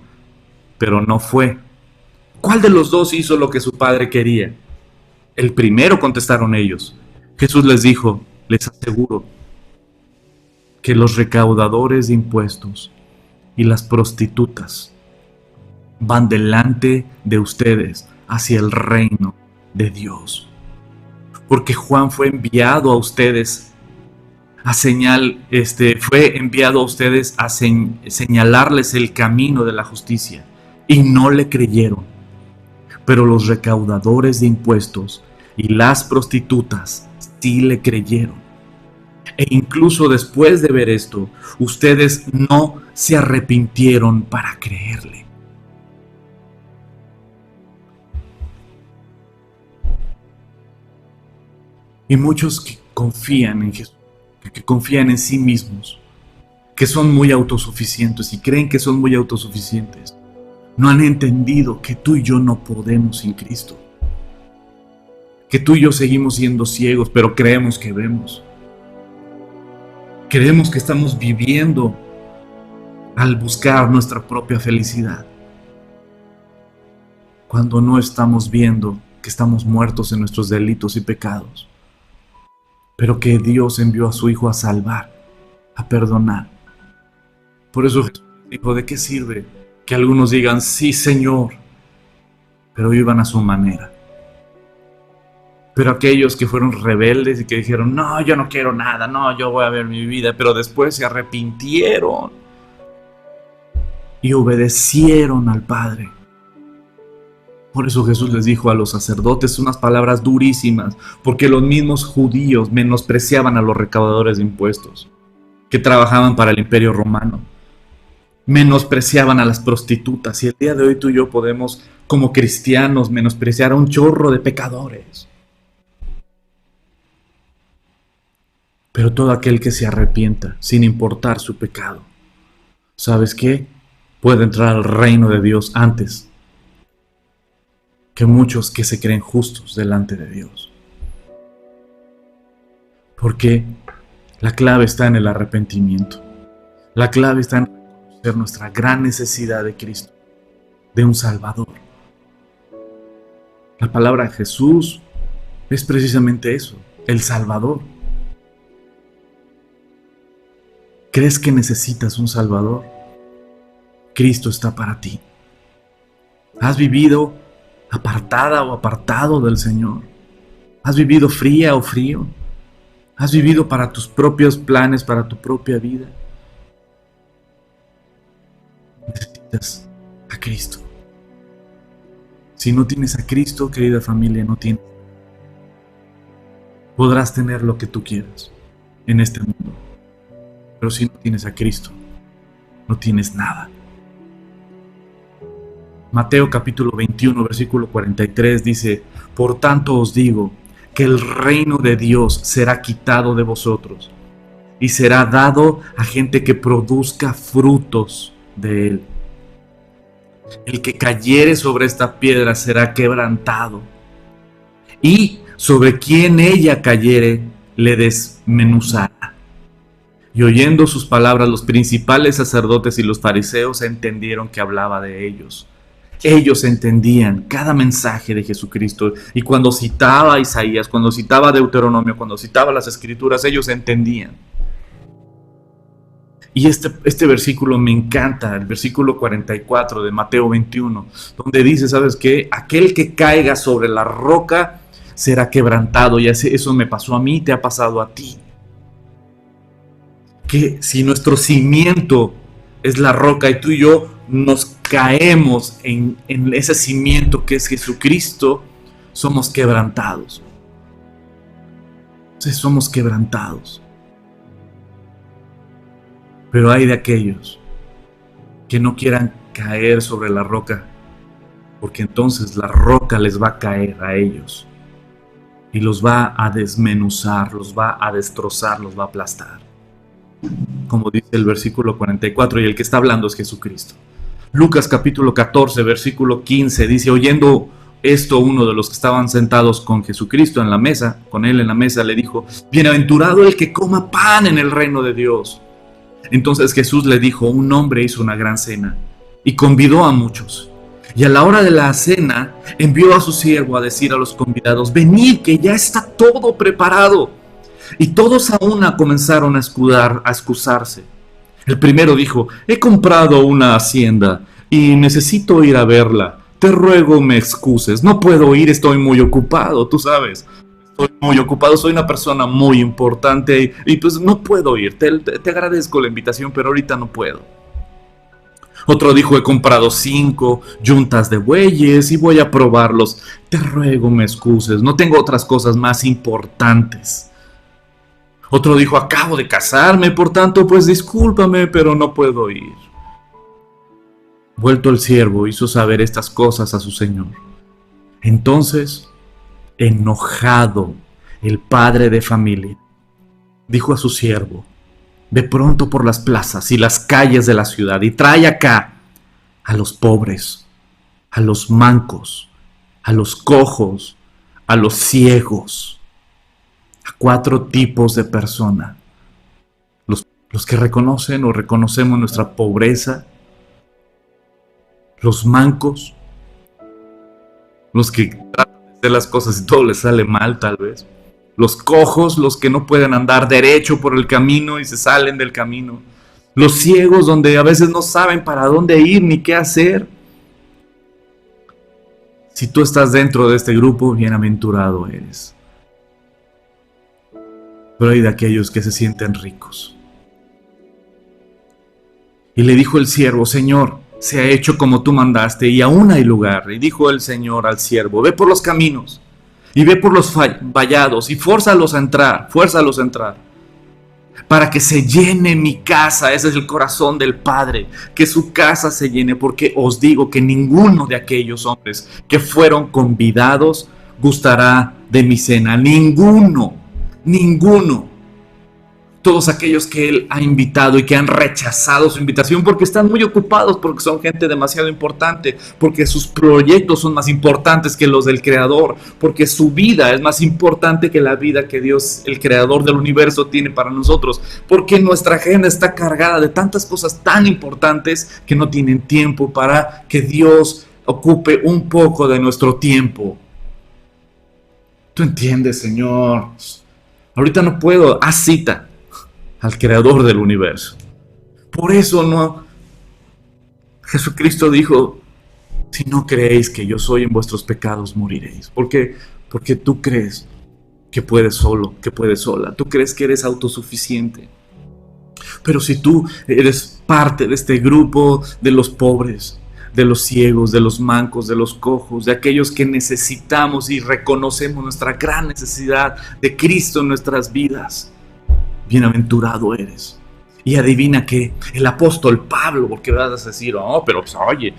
pero no fue. ¿Cuál de los dos hizo lo que su padre quería? El primero, contestaron ellos. Jesús les dijo: les aseguro que los recaudadores de impuestos y las prostitutas van delante de ustedes hacia el reino de Dios. Porque Juan fue enviado a ustedes fue enviado a ustedes a señalarles el camino de la justicia, y no le creyeron. Pero los recaudadores de impuestos y las prostitutas sí le creyeron. E incluso después de ver esto, ustedes no se arrepintieron para creerle. Y muchos que confían en Jesús, que confían en sí mismos, que son muy autosuficientes y creen que son muy autosuficientes, no han entendido que tú y yo no podemos sin Cristo. Que tú y yo seguimos siendo ciegos, pero creemos que vemos. Creemos que estamos viviendo al buscar nuestra propia felicidad, cuando no estamos viendo que estamos muertos en nuestros delitos y pecados, pero que Dios envió a su Hijo a salvar, a perdonar. Por eso Jesús dijo: ¿de qué sirve que algunos digan sí, Señor, pero vivan a su manera? Pero aquellos que fueron rebeldes y que dijeron: no, yo no quiero nada, no, yo voy a ver mi vida, pero después se arrepintieron y obedecieron al Padre. Por eso Jesús les dijo a los sacerdotes unas palabras durísimas, porque los mismos judíos menospreciaban a los recaudadores de impuestos que trabajaban para el Imperio Romano. Menospreciaban a las prostitutas, y el día de hoy tú y yo podemos, como cristianos, menospreciar a un chorro de pecadores. Pero todo aquel que se arrepienta, sin importar su pecado, ¿sabes qué? Puede entrar al reino de Dios antes que muchos que se creen justos delante de Dios. Porque la clave está en el arrepentimiento. La clave está en reconocer nuestra gran necesidad de Cristo, de un Salvador. La palabra Jesús es precisamente eso, el Salvador. ¿Crees que necesitas un Salvador? Cristo está para ti. ¿Has vivido apartada o apartado del Señor? ¿Has vivido fría o frío? ¿Has vivido para tus propios planes, para tu propia vida? Necesitas a Cristo. Si no tienes a Cristo, querida familia, no tienes. Podrás tener lo que tú quieras en este mundo, pero si no tienes a Cristo, no tienes nada. Mateo capítulo 21, versículo 43 dice: por tanto os digo que el reino de Dios será quitado de vosotros y será dado a gente que produzca frutos de él. El que cayere sobre esta piedra será quebrantado, y sobre quien ella cayere le desmenuzará. Y oyendo sus palabras, los principales sacerdotes y los fariseos entendieron que hablaba de ellos. Ellos entendían cada mensaje de Jesucristo, y cuando citaba a Isaías, cuando citaba a Deuteronomio, cuando citaba las Escrituras, ellos entendían. Y este versículo me encanta, el versículo 44 de Mateo 21, donde dice: ¿sabes qué? Aquel que caiga sobre la roca será quebrantado. Y eso me pasó a mí, te ha pasado a ti. Que si nuestro cimiento es la roca y tú y yo nos caemos en ese cimiento que es Jesucristo, somos quebrantados. Entonces somos quebrantados. Pero hay de aquellos que no quieran caer sobre la roca, porque entonces la roca les va a caer a ellos y los va a desmenuzar, los va a destrozar, los va a aplastar. Como dice el versículo 44, y el que está hablando es Jesucristo. Lucas capítulo 14, versículo 15 dice: oyendo esto, uno de los que estaban sentados con Jesucristo en la mesa, con él en la mesa, le dijo: bienaventurado el que coma pan en el reino de Dios. Entonces Jesús le dijo: un hombre hizo una gran cena y convidó a muchos. Y a la hora de la cena envió a su siervo a decir a los convidados: venid, que ya está todo preparado. Y todos a una comenzaron a excusarse. El primero dijo: he comprado una hacienda y necesito ir a verla. Te ruego me excuses, no puedo ir, estoy muy ocupado, tú sabes. Estoy muy ocupado, soy una persona muy importante y pues no puedo ir. Te agradezco la invitación, pero ahorita no puedo. Otro dijo: he comprado 5 yuntas de bueyes y voy a probarlos. Te ruego me excuses, no tengo otras cosas más importantes. Otro dijo: acabo de casarme, por tanto, pues discúlpame, pero no puedo ir. Vuelto el siervo, hizo saber estas cosas a su señor. Entonces, enojado, el padre de familia dijo a su siervo: ve pronto por las plazas y las calles de la ciudad y trae acá a los pobres, a los mancos, a los cojos, a los ciegos, a 4 tipos de personas. Los que reconocen o reconocemos nuestra pobreza, los mancos, los que tratan de hacer las cosas y todo les sale mal tal vez, los cojos, los que no pueden andar derecho por el camino y se salen del camino, los ciegos, donde a veces no saben para dónde ir ni qué hacer. Si tú estás dentro de este grupo, bienaventurado eres. Pero hay de aquellos que se sienten ricos. Y le dijo el siervo: Señor, se ha hecho como tú mandaste y aún hay lugar. Y dijo el Señor al siervo: ve por los caminos y ve por los vallados y fuérzalos a entrar, para que se llene mi casa. Ese es el corazón del Padre, que su casa se llene, porque os digo que ninguno de aquellos hombres que fueron convidados gustará de mi cena. Ninguno. Todos aquellos que Él ha invitado y que han rechazado su invitación porque están muy ocupados, porque son gente demasiado importante, porque sus proyectos son más importantes que los del Creador, porque su vida es más importante que la vida que Dios, el Creador del universo, tiene para nosotros, porque nuestra agenda está cargada de tantas cosas tan importantes que no tienen tiempo para que Dios ocupe un poco de nuestro tiempo. ¿Tú entiendes, Señor? Ahorita no puedo. Haz cita al Creador del universo. Por eso Jesucristo dijo: si no creéis que yo soy, en vuestros pecados moriréis. Porque tú crees que puedes solo, que puedes sola. Tú crees que eres autosuficiente. Pero si tú eres parte de este grupo de los pobres, de los ciegos, de los mancos, de los cojos, de aquellos que necesitamos y reconocemos nuestra gran necesidad de Cristo en nuestras vidas, bienaventurado eres. Y adivina que el apóstol Pablo, porque vas a decir: oh, pero pues, oye,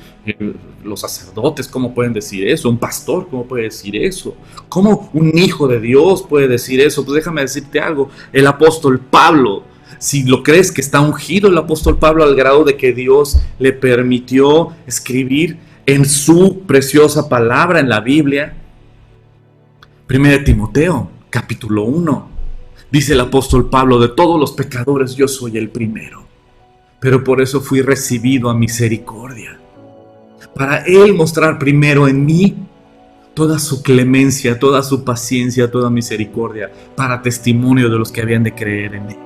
los sacerdotes, ¿cómo pueden decir eso? Un pastor, ¿cómo puede decir eso? ¿Cómo un hijo de Dios puede decir eso? Pues déjame decirte algo: el apóstol Pablo, si lo crees que está ungido el apóstol Pablo al grado de que Dios le permitió escribir en su preciosa palabra en la Biblia, 1 Timoteo, capítulo 1, dice el apóstol Pablo: de todos los pecadores yo soy el primero, pero por eso fui recibido a misericordia, para Él mostrar primero en mí toda su clemencia, toda su paciencia, toda misericordia, para testimonio de los que habían de creer en Él.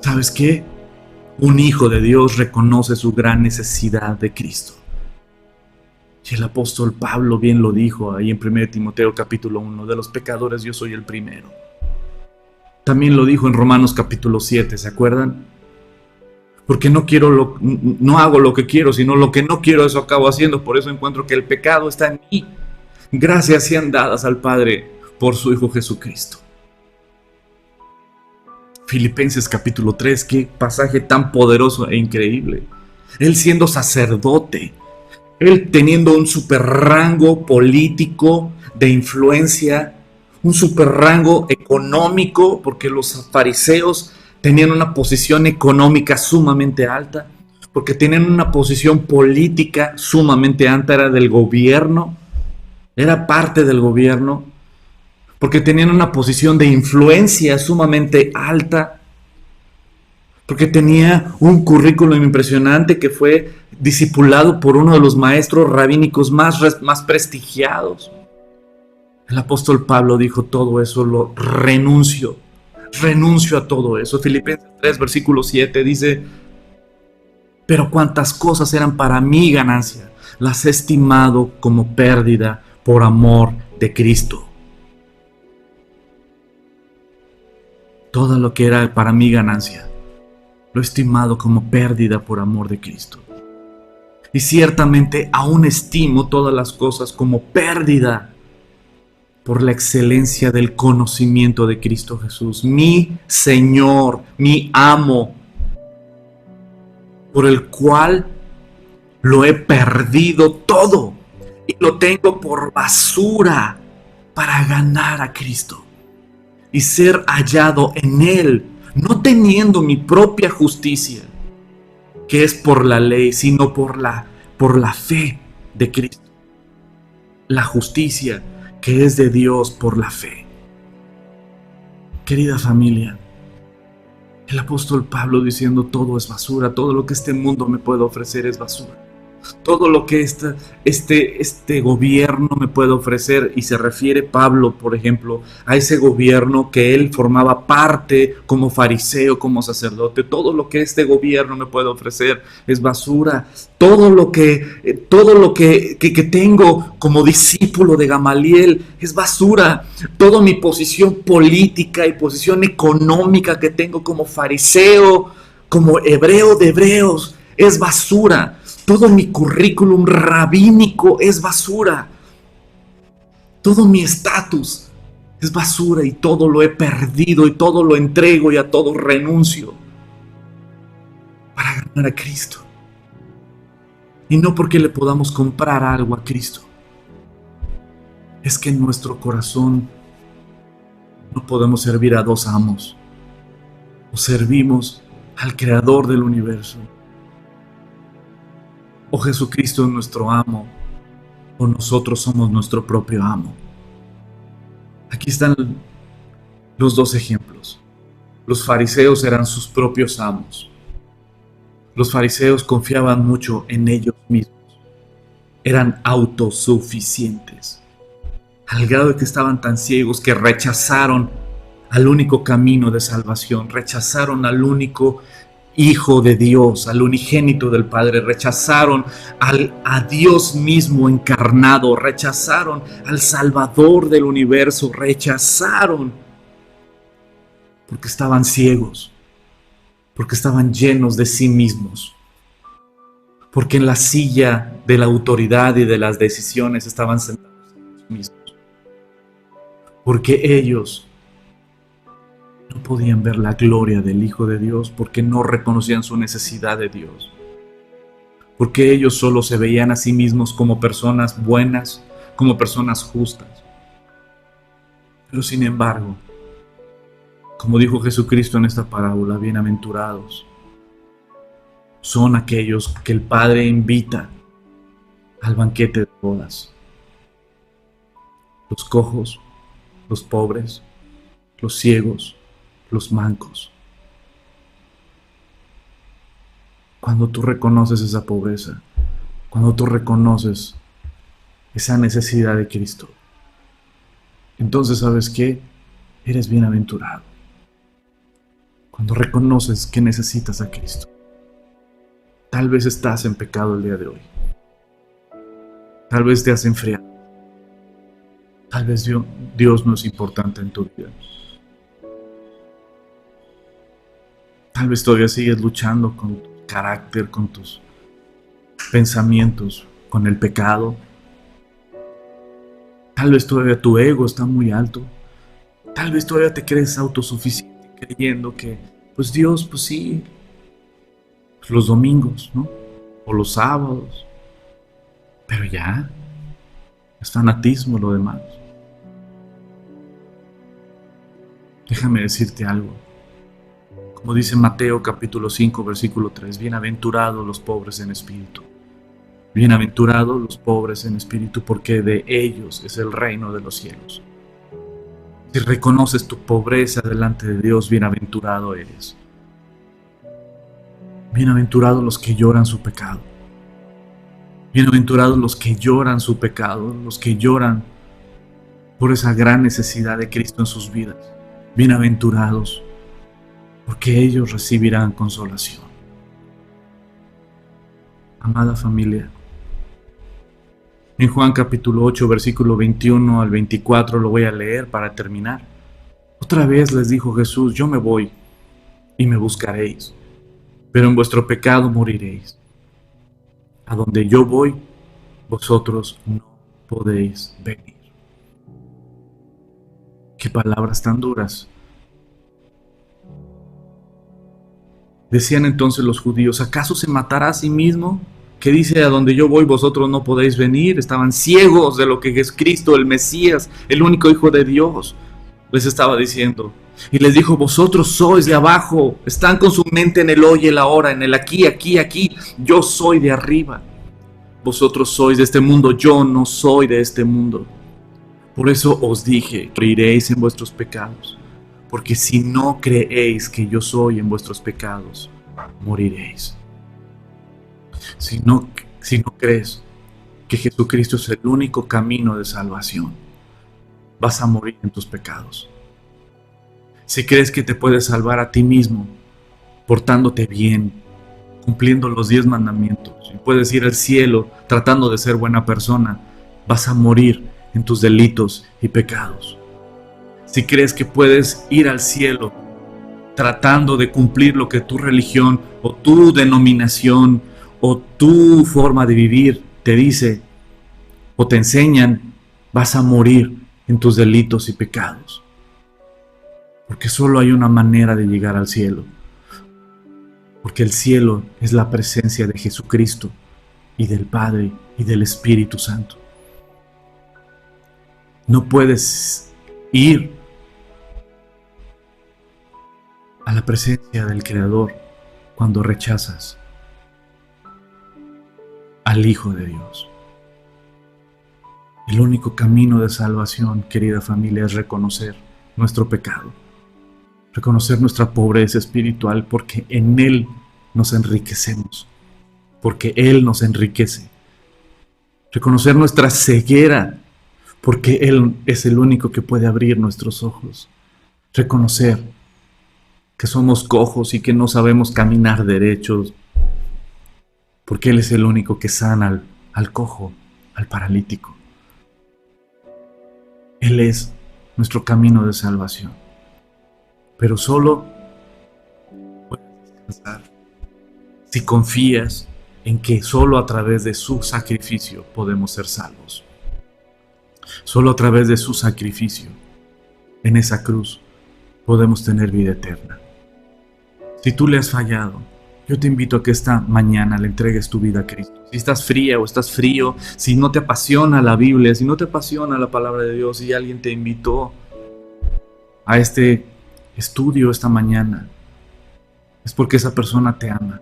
¿Sabes qué? Un hijo de Dios reconoce su gran necesidad de Cristo. Y el apóstol Pablo bien lo dijo ahí en 1 Timoteo capítulo 1, de los pecadores yo soy el primero. También lo dijo en Romanos capítulo 7, ¿se acuerdan? Porque no hago lo que quiero, sino lo que no quiero, eso acabo haciendo. Por eso encuentro que el pecado está en mí. Gracias sean dadas al Padre por su Hijo Jesucristo. Filipenses capítulo 3, qué pasaje tan poderoso e increíble. Él siendo sacerdote, él teniendo un super rango político de influencia, un super rango económico, porque los fariseos tenían una posición económica sumamente alta. porque tenían una posición política sumamente alta, era del gobierno, era parte del gobierno, porque tenían una posición de influencia sumamente alta, porque tenía un currículum impresionante que fue discipulado por uno de los maestros rabínicos más prestigiados. El apóstol Pablo dijo: todo eso lo renuncio a todo eso. Filipenses 3, versículo 7 dice: pero cuantas cosas eran para mí ganancia, las he estimado como pérdida por amor de Cristo. Todo lo que era para mí ganancia, lo he estimado como pérdida por amor de Cristo. Y ciertamente aún estimo todas las cosas como pérdida por la excelencia del conocimiento de Cristo Jesús, mi Señor, mi amo, por el cual lo he perdido todo y lo tengo por basura para ganar a Cristo y ser hallado en Él, no teniendo mi propia justicia, que es por la ley, sino por la fe de Cristo. La justicia que es de Dios por la fe. Querida familia, el apóstol Pablo diciendo: todo es basura, todo lo que este mundo me puede ofrecer es basura. Todo lo que este gobierno me puede ofrecer, y se refiere Pablo, por ejemplo, a ese gobierno que él formaba parte como fariseo, como sacerdote. Todo lo que este gobierno me puede ofrecer es basura. Todo lo que tengo como discípulo de Gamaliel es basura. Toda mi posición política y posición económica que tengo como fariseo, como hebreo de hebreos, es basura. Todo mi currículum rabínico es basura. Todo mi estatus es basura, y todo lo he perdido y todo lo entrego y a todo renuncio para ganar a Cristo. Y no porque le podamos comprar algo a Cristo. Es que en nuestro corazón no podemos servir a dos amos. O servimos al Creador del universo, o Jesucristo es nuestro amo, o nosotros somos nuestro propio amo. Aquí están los dos ejemplos. Los fariseos eran sus propios amos. Los fariseos confiaban mucho en ellos mismos. Eran autosuficientes, al grado de que estaban tan ciegos que rechazaron al único camino de salvación, rechazaron al único Hijo de Dios, al unigénito del Padre, rechazaron a Dios mismo encarnado, rechazaron al Salvador del universo, rechazaron porque estaban ciegos, porque estaban llenos de sí mismos, porque en la silla de la autoridad y de las decisiones estaban sentados ellos mismos, porque ellos no podían ver la gloria del Hijo de Dios, porque no reconocían su necesidad de Dios, porque ellos solo se veían a sí mismos como personas buenas, como personas justas. Pero sin embargo, como dijo Jesucristo en esta parábola, bienaventurados son aquellos que el Padre invita al banquete de bodas: los cojos, los pobres, los ciegos, los mancos. Cuando tú reconoces esa pobreza, cuando tú reconoces esa necesidad de Cristo, entonces, ¿sabes qué? Eres bienaventurado. Cuando reconoces que necesitas a Cristo. Tal vez estás en pecado el día de hoy. Tal vez te has enfriado. Tal vez Dios no es importante en tu vida. Tal vez todavía sigues luchando con tu carácter, con tus pensamientos, con el pecado. Tal vez todavía tu ego está muy alto. Tal vez todavía te crees autosuficiente, creyendo que, pues Dios, pues sí, pues los domingos, ¿no? O los sábados. Pero ya, es fanatismo lo demás. Déjame decirte algo. Como dice Mateo capítulo 5, versículo 3, bienaventurados los pobres en espíritu. Bienaventurados los pobres en espíritu, porque de ellos es el reino de los cielos. Si reconoces tu pobreza delante de Dios, bienaventurado eres. Bienaventurados los que lloran su pecado. Bienaventurados los que lloran su pecado, los que lloran por esa gran necesidad de Cristo en sus vidas. Bienaventurados, porque ellos recibirán consolación. Amada familia, en Juan capítulo 8, versículo 21 al 24, lo voy a leer para terminar. Otra vez les dijo Jesús, yo me voy y me buscaréis, pero en vuestro pecado moriréis. A donde yo voy, vosotros no podéis venir. Qué palabras tan duras. Decían entonces los judíos, ¿acaso se matará a sí mismo? Que dice, a donde yo voy vosotros no podéis venir. Estaban ciegos de lo que es Cristo, el Mesías, el único Hijo de Dios, les estaba diciendo. Y les dijo, vosotros sois de abajo, están con su mente en el hoy y el ahora, en el aquí, aquí, aquí. Yo soy de arriba. Vosotros sois de este mundo, yo no soy de este mundo. Por eso os dije, moriréis en vuestros pecados, porque si no creéis que yo soy en vuestros pecados, moriréis. Si no crees que Jesucristo es el único camino de salvación, vas a morir en tus pecados. Si crees que te puedes salvar a ti mismo, portándote bien, cumpliendo los 10 mandamientos, y puedes ir al cielo tratando de ser buena persona, vas a morir en tus delitos y pecados. Si crees que puedes ir al cielo tratando de cumplir lo que tu religión o tu denominación o tu forma de vivir te dice o te enseñan, vas a morir en tus delitos y pecados. Porque solo hay una manera de llegar al cielo. Porque el cielo es la presencia de Jesucristo y del Padre y del Espíritu Santo. No puedes ir a la presencia del Creador cuando rechazas al Hijo de Dios. El único camino de salvación, querida familia, es reconocer nuestro pecado, reconocer nuestra pobreza espiritual, porque en Él nos enriquecemos, porque Él nos enriquece. Reconocer nuestra ceguera, porque Él es el único que puede abrir nuestros ojos. Reconocer que somos cojos y que no sabemos caminar derechos, porque Él es el único que sana al cojo, al paralítico. Él es nuestro camino de salvación. Pero solo puedes descansar si confías en que solo a través de su sacrificio podemos ser salvos. Solo a través de su sacrificio en esa cruz podemos tener vida eterna. Si tú le has fallado, yo te invito a que esta mañana le entregues tu vida a Cristo. Si estás fría o estás frío, si no te apasiona la Biblia, si no te apasiona la palabra de Dios, si alguien te invitó a este estudio esta mañana, es porque esa persona te ama.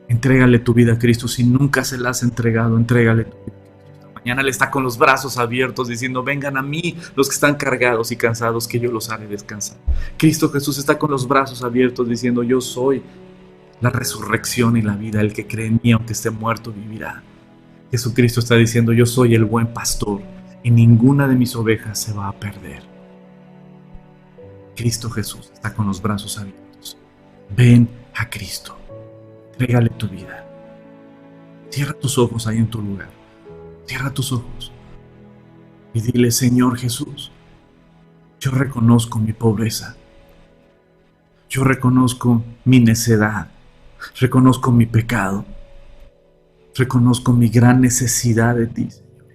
Entrégale tu vida a Cristo. Si nunca se la has entregado, entrégale tu vida a Cristo. Esta mañana Él está con los brazos abiertos diciendo, vengan a mí los que están cargados y cansados, que yo los haré descansar. Cristo Jesús está con los brazos abiertos diciendo, yo soy la resurrección y la vida. El que cree en mí, aunque esté muerto, vivirá. Jesucristo está diciendo, yo soy el buen pastor y ninguna de mis ovejas se va a perder. Cristo Jesús está con los brazos abiertos. Ven a Cristo. Entrégale tu vida. Cierra tus ojos ahí en tu lugar. Cierra tus ojos. Y dile, Señor Jesús, yo reconozco mi pobreza. Yo reconozco mi necedad. Reconozco mi pecado. Reconozco mi gran necesidad de ti, Señor.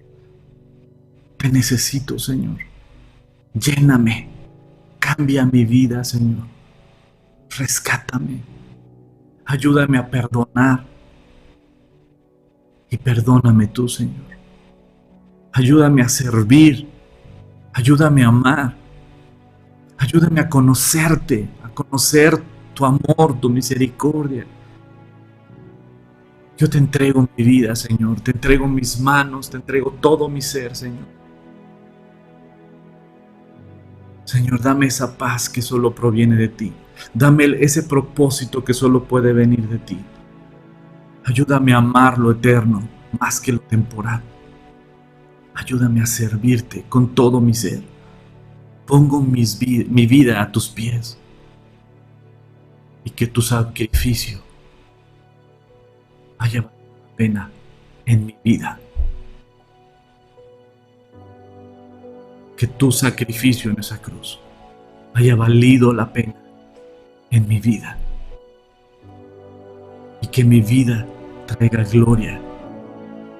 Te necesito, Señor. Lléname. Cambia mi vida, Señor. Rescátame. Ayúdame a perdonar. Y perdóname tú, Señor. Ayúdame a servir. Ayúdame a amar. Ayúdame a conocerte, a reconocer tu amor, tu misericordia. Yo te entrego mi vida, Señor, te entrego mis manos, te entrego todo mi ser, Señor. Señor, dame esa paz que solo proviene de ti. Dame ese propósito que solo puede venir de ti. Ayúdame a amar lo eterno más que lo temporal. Ayúdame a servirte con todo mi ser. Pongo mi vida a tus pies y que tu sacrificio haya valido la pena en mi vida. Que tu sacrificio en esa cruz haya valido la pena en mi vida y que mi vida traiga gloria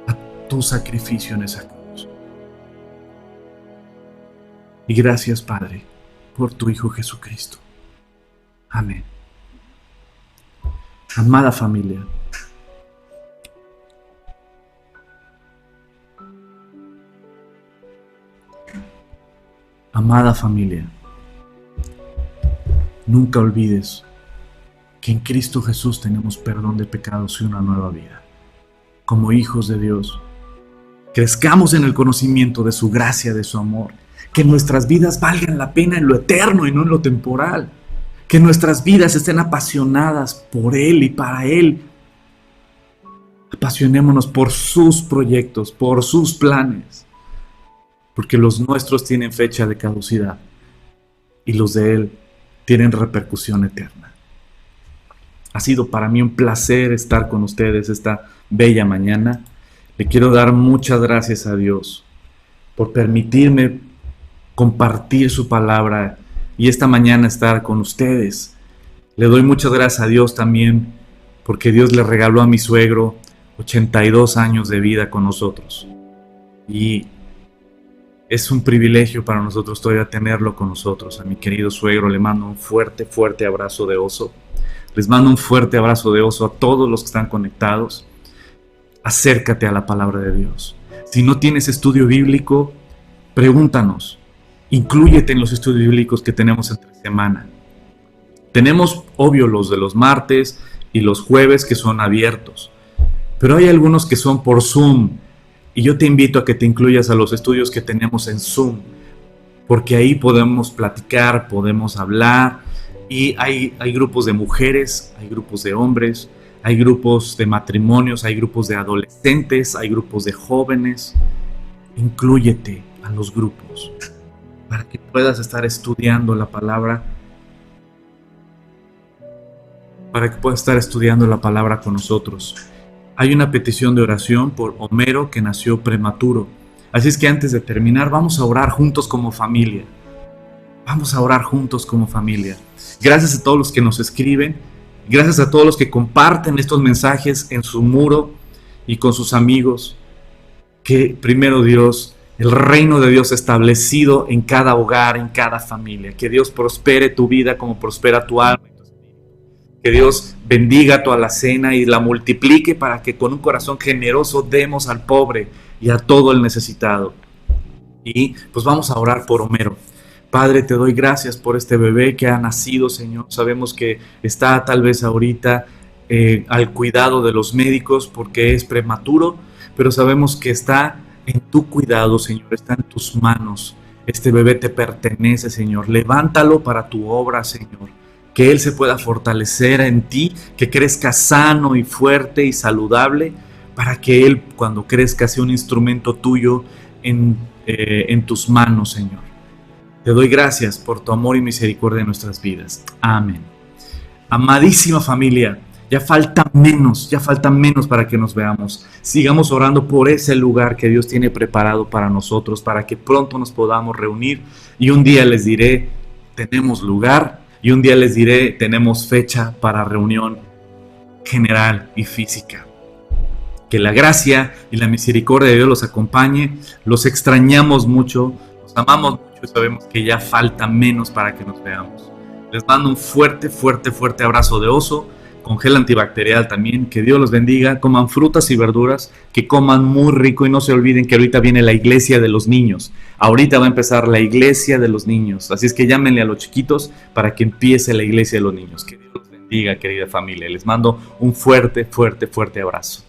a tu sacrificio en esa cruz. Y gracias, Padre, por tu Hijo Jesucristo. Amén. Amada familia, nunca olvides que en Cristo Jesús tenemos perdón de pecados y una nueva vida. Como hijos de Dios, crezcamos en el conocimiento de su gracia, de su amor. Que nuestras vidas valgan la pena en lo eterno y no en lo temporal. Que nuestras vidas estén apasionadas por Él y para Él. Apasionémonos por sus proyectos, por sus planes. Porque los nuestros tienen fecha de caducidad y los de Él tienen repercusión eterna. Ha sido para mí un placer estar con ustedes esta bella mañana. Le quiero dar muchas gracias a Dios por permitirme compartir su palabra y esta mañana estar con ustedes. Le doy muchas gracias a Dios también porque Dios le regaló a mi suegro 82 años de vida con nosotros. Y es un privilegio para nosotros todavía tenerlo con nosotros. A mi querido suegro le mando un fuerte, fuerte abrazo de oso. Les mando un fuerte abrazo de oso a todos los que están conectados. Acércate a la palabra de Dios. Si no tienes estudio bíblico, pregúntanos. Inclúyete en los estudios bíblicos que tenemos entre semana. Tenemos, obvio, los de los martes y los jueves que son abiertos. Pero hay algunos que son por Zoom. Y yo te invito a que te incluyas a los estudios que tenemos en Zoom. Porque ahí podemos platicar, podemos hablar. Y hay grupos de mujeres, hay grupos de hombres, hay grupos de matrimonios, hay grupos de adolescentes, hay grupos de jóvenes. Inclúyete a los grupos para que puedas estar estudiando la palabra, con nosotros. Hay una petición de oración por Homero que nació prematuro. Así es que antes de terminar, vamos a orar juntos como familia. Gracias a todos los que nos escriben. Gracias a todos los que comparten estos mensajes en su muro y con sus amigos. Que primero Dios, el reino de Dios establecido en cada hogar, en cada familia. Que Dios prospere tu vida como prospera tu alma y tu espíritu. Que Dios bendiga tu alacena y la multiplique para que con un corazón generoso demos al pobre y a todo el necesitado. Y pues vamos a orar por Homero. Padre, te doy gracias por este bebé que ha nacido, Señor. Sabemos que está tal vez ahorita al cuidado de los médicos porque es prematuro, pero sabemos que está en tu cuidado, Señor, está en tus manos. Este bebé te pertenece, Señor. Levántalo para tu obra, Señor. Que él se pueda fortalecer en ti, que crezca sano y fuerte y saludable, para que él, cuando crezca, sea un instrumento tuyo en tus manos, Señor. Te doy gracias por tu amor y misericordia en nuestras vidas. Amén. Amadísima familia, ya falta menos para que nos veamos. Sigamos orando por ese lugar que Dios tiene preparado para nosotros, para que pronto nos podamos reunir. Y un día les diré, tenemos lugar, y un día les diré, tenemos fecha para reunión general y física. Que la gracia y la misericordia de Dios los acompañe. Los extrañamos mucho, los amamos mucho y sabemos que ya falta menos para que nos veamos. Les mando un fuerte, fuerte, fuerte abrazo de oso. con gel antibacterial también. Que Dios los bendiga, coman frutas y verduras, que coman muy rico y no se olviden que ahorita viene la iglesia de los niños. Ahorita va a empezar la iglesia de los niños, así es que llámenle a los chiquitos para que empiece la iglesia de los niños. Que Dios los bendiga, querida familia. Les mando un fuerte, fuerte, fuerte abrazo.